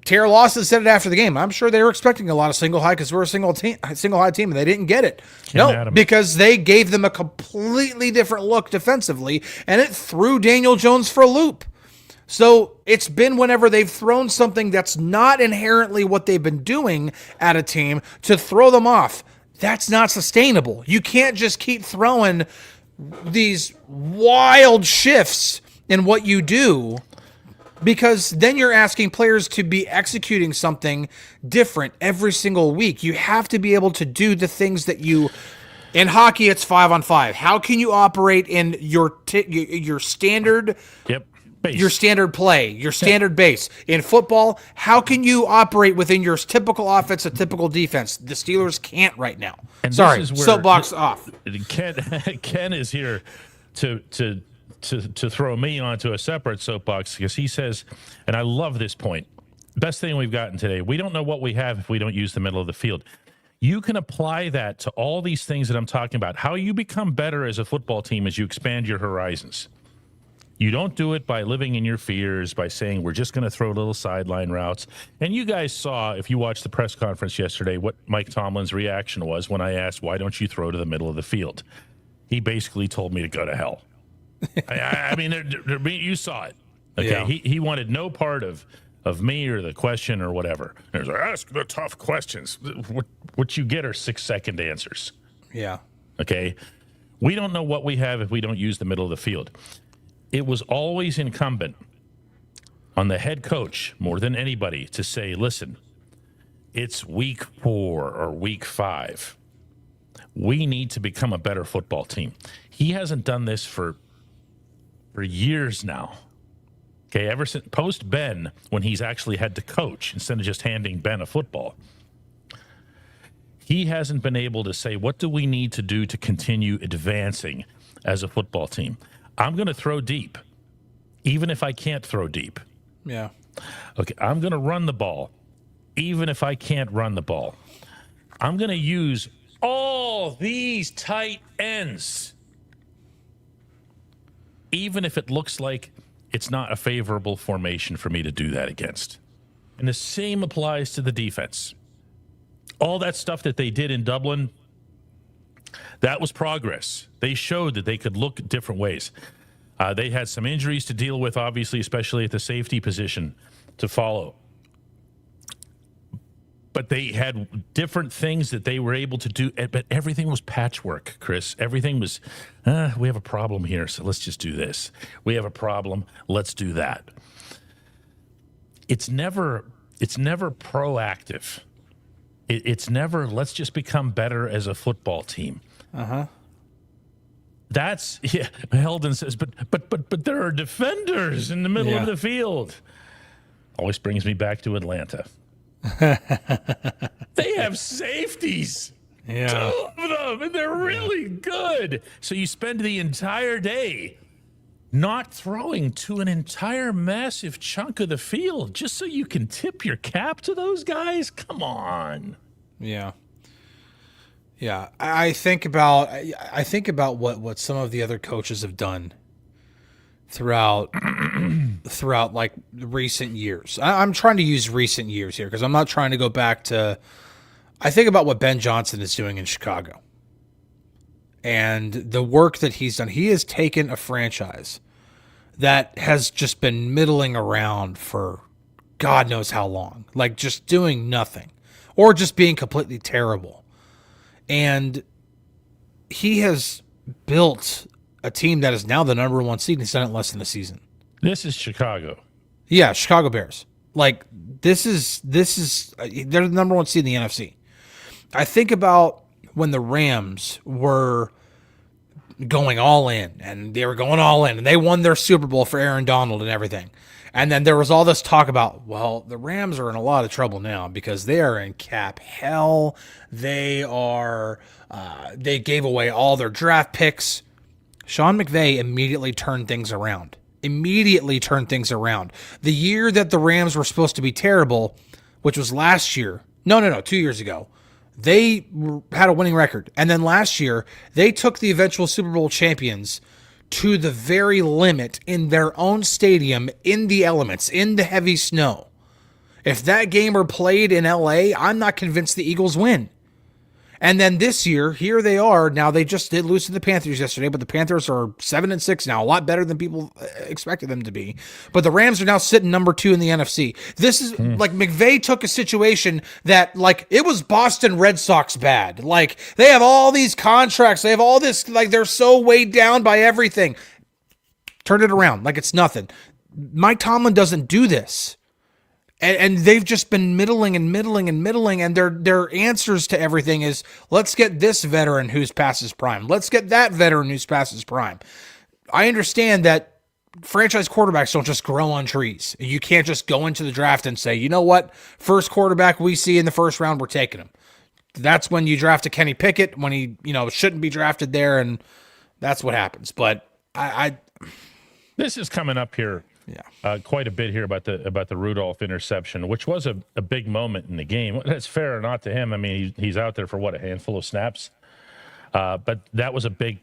Tara Lawson said it after the game. I'm sure they were expecting a lot of single high because we're a single high team, and they didn't get it. Because they gave them a completely different look defensively, and it threw Daniel Jones for a loop. So it's been whenever they've thrown something that's not inherently what they've been doing at a team to throw them off. That's not sustainable. You can't just keep throwing these wild shifts in what you do, because then you're asking players to be executing something different every single week. You have to be able to do the things that you... In hockey, it's 5-on-5. How can you operate in your standard... Base. Your standard play, your standard base. In football, how can you operate within your typical offense and typical defense? The Steelers can't right now. And sorry, this is where soapbox off. Ken is here to throw me onto a separate soapbox, because he says, and I love this point, best thing we've gotten today, we don't know what we have if we don't use the middle of the field. You can apply that to all these things that I'm talking about. How you become better as a football team is you expand your horizons. You don't do it by living in your fears, by saying we're just going to throw little sideline routes. And you guys saw, if you watched the press conference yesterday, what Mike Tomlin's reaction was when I asked, why don't you throw to the middle of the field? He basically told me to go to hell. I mean, you saw it. Okay, yeah. He wanted no part of me or the question or whatever. He was like, ask the tough questions. What you get are 6-second answers. Yeah. Okay? We don't know what we have if we don't use the middle of the field. It was always incumbent on the head coach, more than anybody, to say, listen, it's week 4 or week 5. We need to become a better football team. He hasn't done this for years now. Okay, ever since post Ben, when he's actually had to coach instead of just handing Ben a football. He hasn't been able to say, what do we need to do to continue advancing as a football team? I'm going to throw deep, even if I can't throw deep. Yeah. Okay, I'm going to run the ball, even if I can't run the ball. I'm going to use all these tight ends, even if it looks like it's not a favorable formation for me to do that against. And the same applies to the defense. All that stuff that they did in Dublin, that was progress. They showed that they could look different ways. They had some injuries to deal with, obviously, especially at the safety position to follow. But they had different things that they were able to do. But everything was patchwork, Chris. Everything was, we have a problem here, so let's just do this. We have a problem, let's do that. It's never proactive. It's never, let's just become better as a football team. That's Heldon says, but there are defenders in the middle of the field. Always brings me back to Atlanta. They have safeties. Yeah. 2 of them, and they're really good. So you spend the entire day not throwing to an entire massive chunk of the field just so you can tip your cap to those guys? Come on. Yeah. Yeah. I think about what some of the other coaches have done throughout like recent years. I'm trying to use recent years here because I'm not trying to go back to. I think about what Ben Johnson is doing in Chicago and the work that he's done. He has taken a franchise that has just been middling around for God knows how long, like just doing nothing or just being completely terrible. And he has built a team that is now the number 1 seed, and he's done it in less than a season. This is Chicago. Yeah, Chicago Bears. Like this is they're the number 1 seed in the NFC. I think about when the Rams were going all in, and they won their Super Bowl for Aaron Donald and everything. And then there was all this talk about, well, the Rams are in a lot of trouble now because they are in cap hell. They gave away all their draft picks. Sean McVay immediately turned things around. The year that the Rams were supposed to be terrible, which was last year. No, 2 years ago. They had a winning record. And then last year, they took the eventual Super Bowl champions to the very limit in their own stadium, in the elements, in the heavy snow. If that game were played in LA, I'm not convinced the Eagles win. And then this year, here they are. Now, they just did lose to the Panthers yesterday, but the Panthers are 7-6 now, a lot better than people expected them to be. But the Rams are now sitting number 2 in the NFC. This is like McVay took a situation that, like, it was Boston Red Sox bad. Like, they have all these contracts. They have all this, like, they're so weighed down by everything. Turned it around like it's nothing. Mike Tomlin doesn't do this. And they've just been middling, and their answers to everything is, let's get this veteran who's past his prime. Let's get that veteran who's past his prime. I understand that franchise quarterbacks don't just grow on trees. You can't just go into the draft and say, you know what, first quarterback we see in the first round, we're taking him. That's when you draft a Kenny Pickett when he, shouldn't be drafted there, and that's what happens. But this is coming up here. Yeah, quite a bit here about the Rudolph interception, which was a big moment in the game. That's fair or not to him. I mean, he's out there for a handful of snaps, but that was a big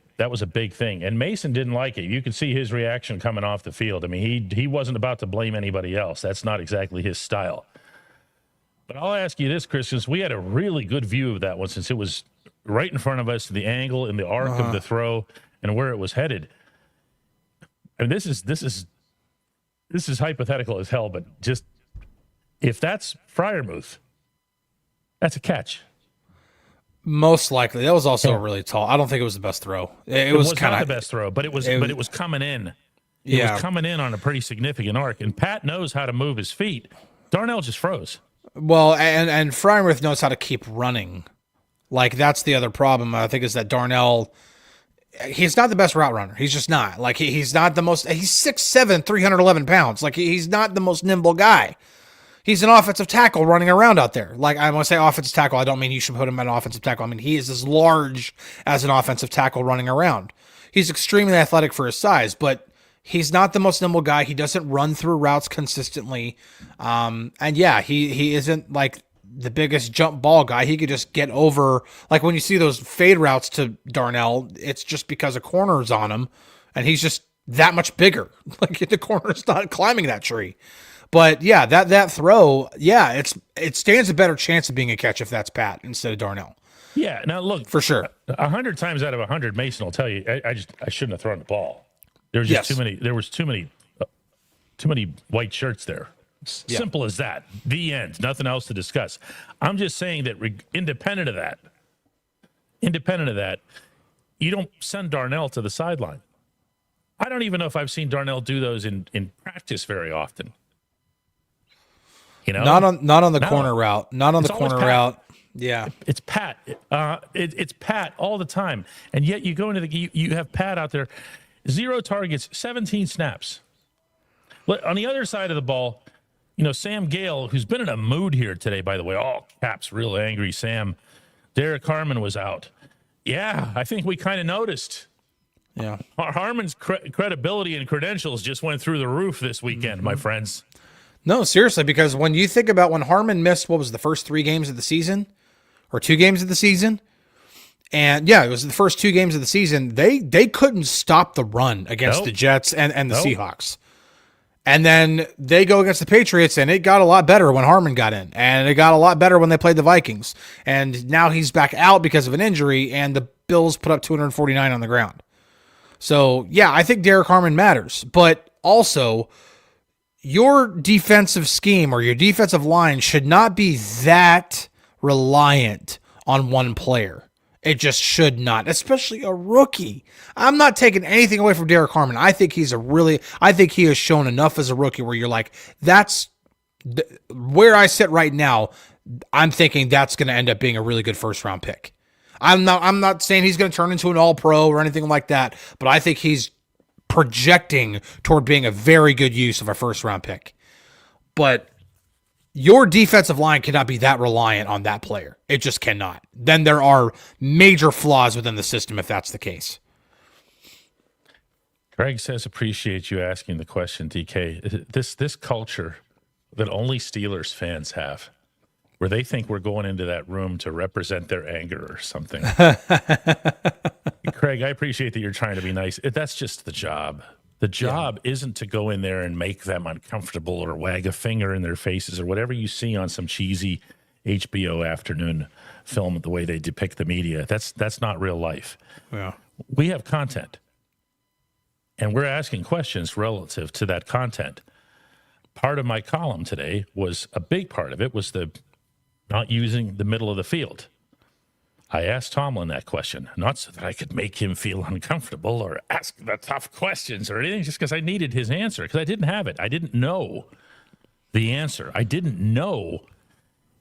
thing. And Mason didn't like it. You could see his reaction coming off the field. I mean, he wasn't about to blame anybody else. That's not exactly his style. But I'll ask you this, Chris, since we had a really good view of that one, since it was right in front of us, the angle and the arc of the throw and where it was headed. And this is hypothetical as hell, but just if that's Freiermuth, that's a catch. Most likely. That was also really tall. I don't think it was the best throw. It was kind of not the best throw, but it was coming in. It was coming in on a pretty significant arc, and Pat knows how to move his feet. Darnell just froze. Well, and Freiermuth knows how to keep running. Like, that's the other problem, I think, is that Darnell, he's not the best route runner. He's just not. Like, he's not the most, he's 6'7", 311 pounds. Like, he's not the most nimble guy. He's an offensive tackle running around out there. Like, I want to say offensive tackle, I don't mean you should put him at an offensive tackle. I mean, he is as large as an offensive tackle running around. He's extremely athletic for his size, but he's not the most nimble guy. He doesn't run through routes consistently. And yeah, he isn't like the biggest jump ball guy. He could just get over, like when you see those fade routes to Darnell, it's just because a corner's on him and he's just that much bigger. Like, the corner's not climbing that tree. But yeah, that throw, yeah, it stands a better chance of being a catch if that's Pat instead of Darnell. Yeah. Now look, for sure, 100 times out of 100, Mason will tell you, I shouldn't have thrown the ball. There was just too many. There was too many white shirts there. Simple as that. The end. Nothing else to discuss. I'm just saying that independent of that, you don't send Darnell to the sideline. I don't even know if I've seen Darnell do those in practice very often. You know, not on the corner route. Not on the corner route. Yeah. It's Pat. It's Pat all the time. And yet you go into you have Pat out there, 0 targets, 17 snaps. On the other side of the ball, Sam Gale, who's been in a mood here today, by the way, all caps, real angry Sam. Derek Harmon was out. Yeah, I think we kind of noticed. Yeah. Harmon's credibility and credentials just went through the roof this weekend, my friends. No, seriously, because when you think about when Harmon missed, what was the first 3 games of the season or 2 games of the season? And yeah, it was the first 2 games of the season. They couldn't stop the run against the Jets and the Seahawks. And then they go against the Patriots, and it got a lot better when Harmon got in. And it got a lot better when they played the Vikings. And now he's back out because of an injury, and the Bills put up 249 on the ground. So, yeah, I think Derek Harmon matters. But also, your defensive scheme or your defensive line should not be that reliant on one player. It just should not, especially a rookie. I'm not taking anything away from Derek Harmon. I think he has shown enough as a rookie where you're like, that's where I sit right now. I'm thinking that's going to end up being a really good first round pick. I'm not saying he's going to turn into an all-pro or anything like that, but I think he's projecting toward being a very good use of a first round pick. But your defensive line cannot be that reliant on that player. It just cannot. Then there are major flaws within the system if that's the case. Greg says, appreciate you asking the question, DK. This culture that only Steelers fans have, where they think we're going into that room to represent their anger or something. Craig, I appreciate that you're trying to be nice. That's just the job. The job isn't to go in there and make them uncomfortable or wag a finger in their faces or whatever you see on some cheesy HBO afternoon film, the way they depict the media. That's not real life. Yeah. We have content, and we're asking questions relative to that content. Part of my column today was, a big part of it was the not using the middle of the field. I asked Tomlin that question, not so that I could make him feel uncomfortable or ask the tough questions or anything, just because I needed his answer, because I didn't have it. I didn't know the answer. I didn't know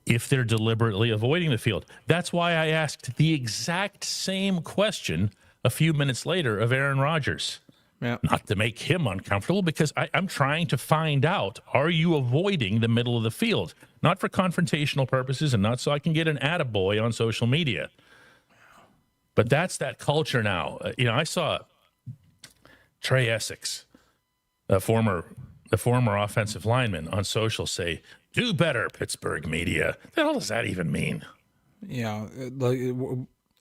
if they're deliberately avoiding the field. That's why I asked the exact same question a few minutes later of Aaron Rodgers. Yeah. Not to make him uncomfortable, because I'm trying to find out, are you avoiding the middle of the field? Not for confrontational purposes and not so I can get an attaboy on social media. But that's that culture now. I saw Trey Essex, the former offensive lineman, on social say, do better, Pittsburgh media. What the hell does that even mean? Yeah.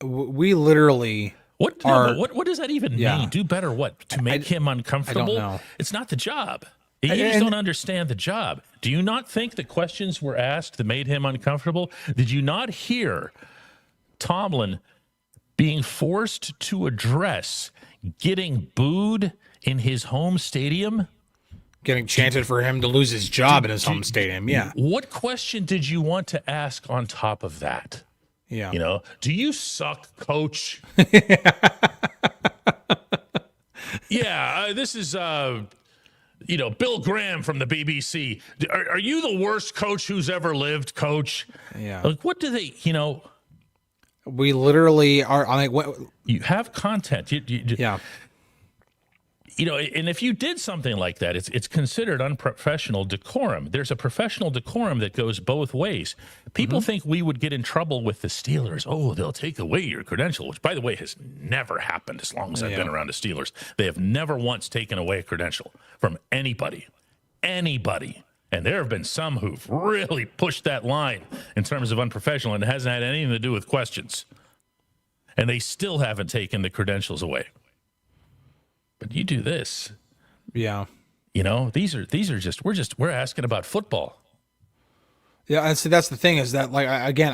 We literally... What does that even mean? Do better what? To make him uncomfortable? I don't know. It's not the job. You just don't understand the job. Do you not think the questions were asked that made him uncomfortable? Did you not hear Tomlin being forced to address getting booed in his home stadium? Getting chanted for him to lose his job in his home stadium, yeah. What question did you want to ask on top of that? Yeah. Do you suck, coach? This is, Bill Graham from the BBC. Are you the worst coach who's ever lived, coach? Yeah. Like, what do they, We literally are, you have content. Yeah. And if you did something like that, it's considered unprofessional decorum. There's a professional decorum that goes both ways. People think we would get in trouble with the Steelers. Oh, they'll take away your credential, which, by the way, has never happened as long as I've been around the Steelers. They have never once taken away a credential from anybody. Anybody. And there have been some who've really pushed that line in terms of unprofessional, and it hasn't had anything to do with questions. And they still haven't taken the credentials away. But you do this. Yeah. These are just we're asking about football. Yeah, and so that's the thing is that, like, again,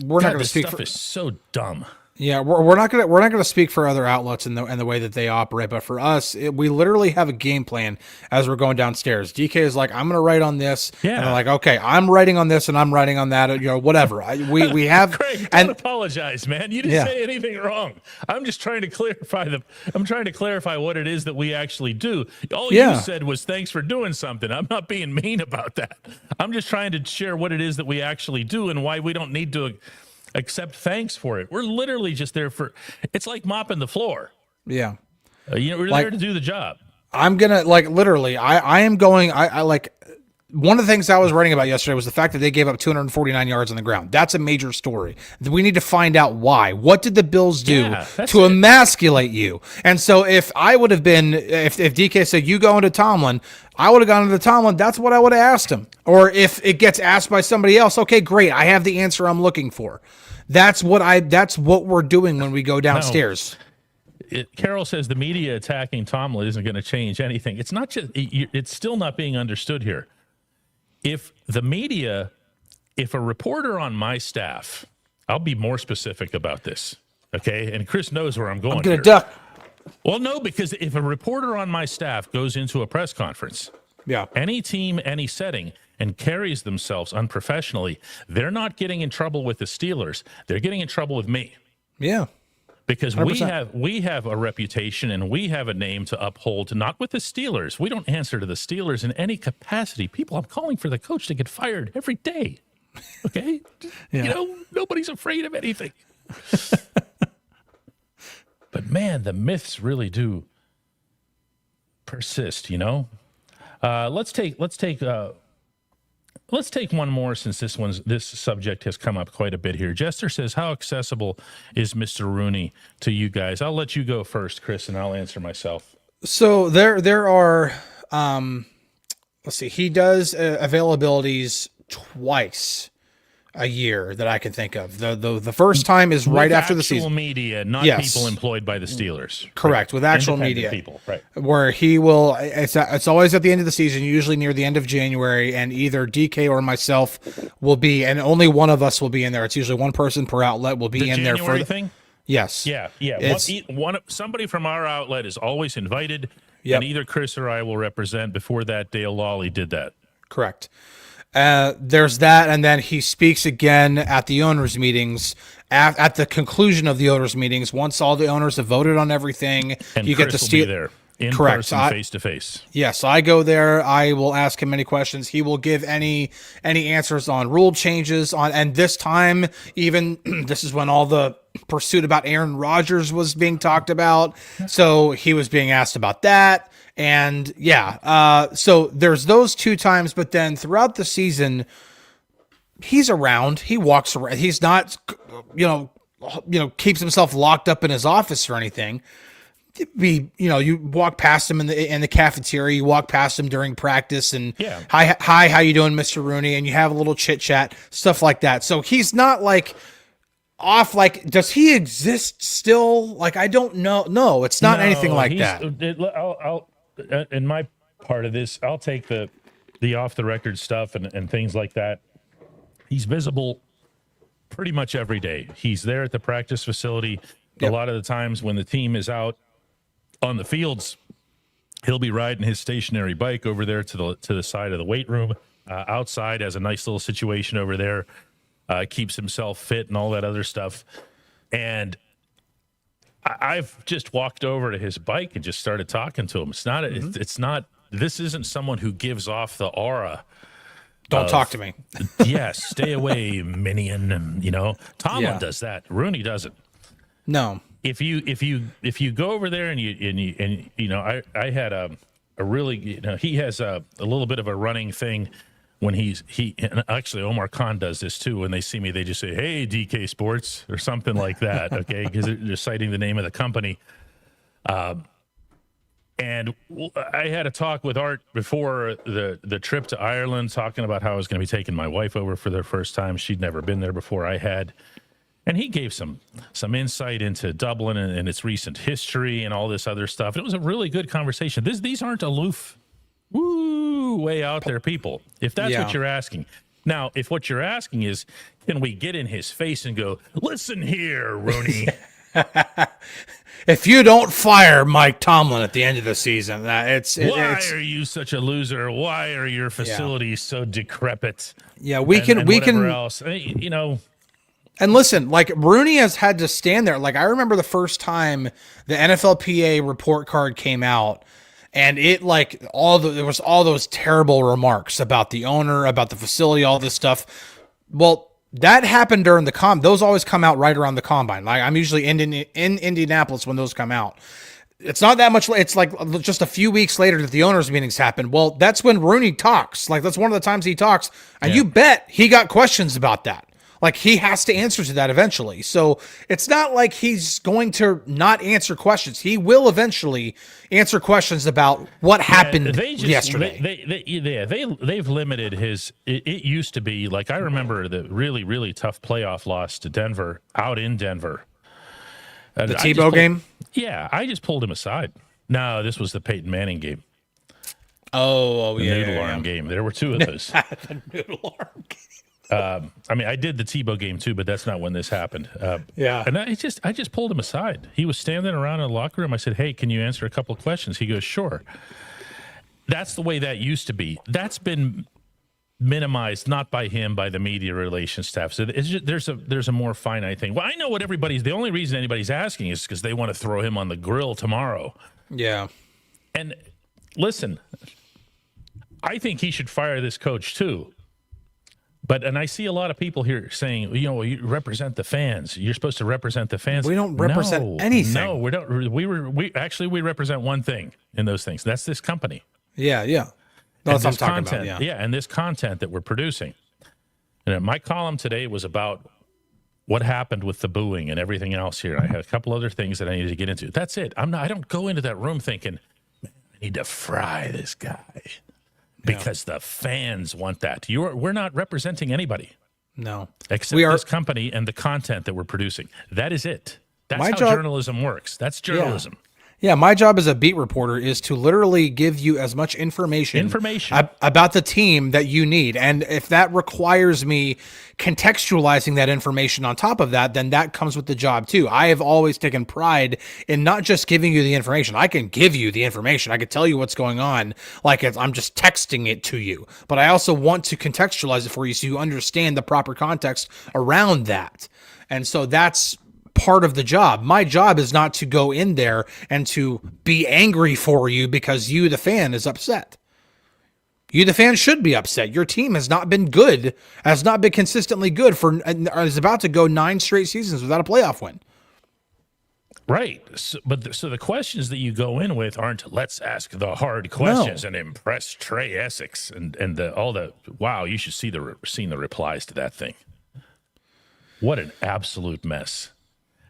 we're not going to speak stuff for. Is so dumb. Yeah, we're not gonna speak for other outlets and the way that they operate, but for us, we literally have a game plan as we're going downstairs. DK is like, I'm gonna write on this, Yeah. and I'm like, okay, I'm writing on this, and I'm writing on that, whatever. We have, Craig, and don't apologize, man. You didn't say anything wrong. I'm just trying to clarify what it is that we actually do. All you said was thanks for doing something. I'm not being mean about that. I'm just trying to share what it is that we actually do and why we don't need to accept thanks for it. We're literally just there for, it's like mopping the floor. yeah. We're there to do the job. I'm gonna literally. I am going. I like one of the things I was writing about yesterday was the fact that they gave up 249 yards on the ground. That's a major story. We need to find out why. What did the Bills do to emasculate you? And so if I would have been, if DK said you go into Tomlin, I would have gone into Tomlin. That's what I would have asked him. Or if it gets asked by somebody else, okay, great. I have the answer I'm looking for. That's what we're doing when we go downstairs. Carol says the media attacking Tomlin isn't going to change anything. It's not just, it's still not being understood here. If a reporter on my staff, I'll be more specific about this, okay? And Chris knows where I'm going. I'm going to duck. Well, no, because if a reporter on my staff goes into a press conference, any team, any setting, and carries themselves unprofessionally, they're not getting in trouble with the Steelers. They're getting in trouble with me. Yeah. Because 100%. we have a reputation and we have a name to uphold, not with the Steelers. We don't answer to the Steelers in any capacity. People, I'm calling for the coach to get fired every day. Okay? Nobody's afraid of anything. But man, the myths really do persist, Let's take one more, since this subject has come up quite a bit here. Jester says, how accessible is Mr. Rooney to you guys? I'll let you go first, Chris, and I'll answer myself. So there are, let's see, he does availabilities twice a year that I can think of. The first time is right after the season. Actual media, not people employed by the Steelers. Correct, with actual media. People, right. Where he will, it's always at the end of the season, usually near the end of January, and either DK or myself will be, and only one of us will be in there. It's usually one person per outlet will be in there for the thing. Yes. Yeah. Somebody from our outlet is always invited, Yep. and either Chris or I will represent. Before that, Dale Lawley did that. Correct. There's that, and then he speaks again at the owners' meetings. At the conclusion of the owners' meetings, once all the owners have voted on everything, and you Chris get to will be there in person, face to face. Yes, I go there. I will ask him any questions. He will give any answers on rule changes and this time, even this is when all the pursuit about Aaron Rodgers was being talked about. So he was being asked about that. And so there's those two times, but then throughout the season, he's around. He walks around. He's not, keeps himself locked up in his office or anything. You walk past him in the cafeteria. You walk past him during practice, and hi, how you doing, Mr. Rooney? And you have a little chit chat, stuff like that. So he's not like off. Like, does he exist still? Like, I don't know. No, it's not anything like that. I'll in my part of this, I'll take the off the record stuff and things like that. He's visible pretty much every day. He's there at the practice facility. A lot of the times when the team is out on the fields, he'll be riding his stationary bike over there to the side of the weight room. Outside has a nice little situation over there. Keeps himself fit and all that other stuff. And I've just walked over to his bike and just started talking to him. It's not. It's not. This isn't someone who gives off the aura. Don't talk to me. Yes, stay away, minion. Tomlin does that. Rooney doesn't. No. If you go over there and I had a really he has a little bit of a running thing when and actually Omar Khan does this too. When they see me, they just say, "Hey, DK Sports" or something like that. Okay, because they're citing the name of the company. And I had a talk with Art before the trip to Ireland, talking about how I was going to be taking my wife over for the first time. She'd never been there before I had. And he gave some insight into Dublin and its recent history and all this other stuff. It was a really good conversation. These aren't aloof, way out there people. If that's what you're asking, Now, if what you're asking is, can we get in his face and go, listen here, Rooney? If you don't fire Mike Tomlin at the end of the season, Why are you such a loser? Why are your facilities so decrepit? Yeah, we can whatever else. You know. And listen, like Rooney has had to stand there. Like I remember the first time the NFLPA report card came out, and it like there was all those terrible remarks about the owner, about the facility, all this stuff. Well, that happened during the those always come out right around the combine. Like I'm usually in Indianapolis when those come out. It's not that much. It's like just a few weeks later that the owners' meetings happen. Well, that's when Rooney talks. Like that's one of the times he talks, and you bet he got questions about that. Like he has to answer to that eventually. So it's not like he's going to not answer questions. He will eventually answer questions about what happened yesterday. They've limited his. It used to be like I remember the really, really tough playoff loss to Denver out in Denver. The Tebow game? Yeah, I just pulled him aside. No, this was the Peyton Manning game. The noodle arm game. There were two of those. The noodle arm game. I mean, I did the Tebow game too, but that's not when this happened. And I just pulled him aside. He was standing around in the locker room. I said, "Hey, can you answer a couple of questions?" He goes, "Sure." That's the way that used to be. That's been minimized, not by him, by the media relations staff. So it's just, there's a more finite thing. Well, I know what the only reason anybody's asking is because they want to throw him on the grill tomorrow. Yeah. And listen, I think he should fire this coach too. And I see a lot of people here saying, you represent the fans. You're supposed to represent the fans. We don't represent anything. No, we don't. We represent one thing in those things. That's this company. Yeah. That's what I'm talking content, about. Yeah. And this content that we're producing. And my column today was about what happened with the booing and everything else here. I had a couple other things that I needed to get into. That's it. I don't go into that room thinking, man, I need to fry this guy. Because the fans want that. We're not representing anybody. No. Except this company and the content that we're producing. That is it. That's how journalism works. That's journalism. Yeah, my job as a beat reporter is to literally give you as much information about the team that you need. And if that requires me contextualizing that information on top of that, then that comes with the job too. I have always taken pride in not just giving you the information. I can give you the information. I can tell you what's going on like I'm just texting it to you. But I also want to contextualize it for you so you understand the proper context around that. And so that's part of the job. My job is not to go in there and to be angry for you because you, the fan, is upset. You, the fan, should be upset. Your team has not been good, has not been consistently good and is about to go 9 straight seasons without a playoff win. Right. So the questions that you go in with aren't, let's ask the hard questions and impress Trey Essex and wow, you should seen the replies to that thing. What an absolute mess.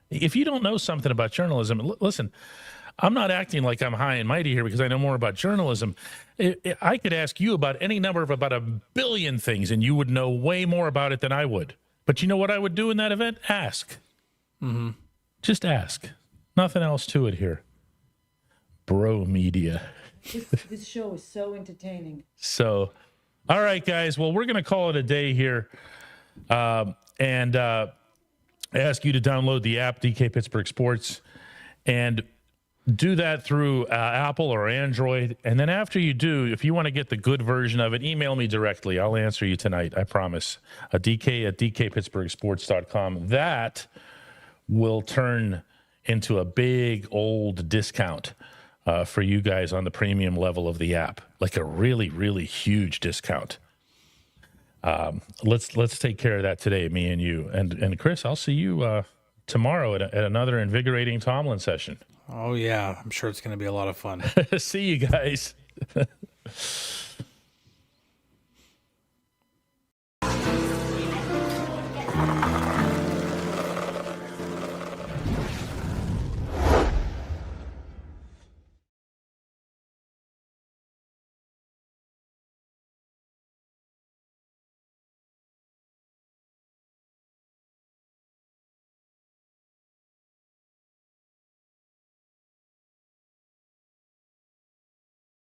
If you don't know something about journalism, listen, I'm not acting like I'm high and mighty here because I know more about journalism. I could ask you about any number of about 1 billion things, and you would know way more about it than I would. But you know what I would do in that event? Ask. Mm-hmm. Just ask. Nothing else to it here. Bro media. This show is so entertaining. So, all right, guys. Well, we're going to call it a day here. I ask you to download the app, DK Pittsburgh Sports, and do that through Apple or Android. And then after you do, if you want to get the good version of it, email me directly. I'll answer you tonight, I promise. DK at dkpittsburghsports.com. That will turn into a big old discount for you guys on the premium level of the app, like a really, really huge discount. Let's take care of that today, me and you. And Chris, I'll see you tomorrow at another invigorating Tomlin session. Oh, yeah. I'm sure it's going to be a lot of fun. See you guys.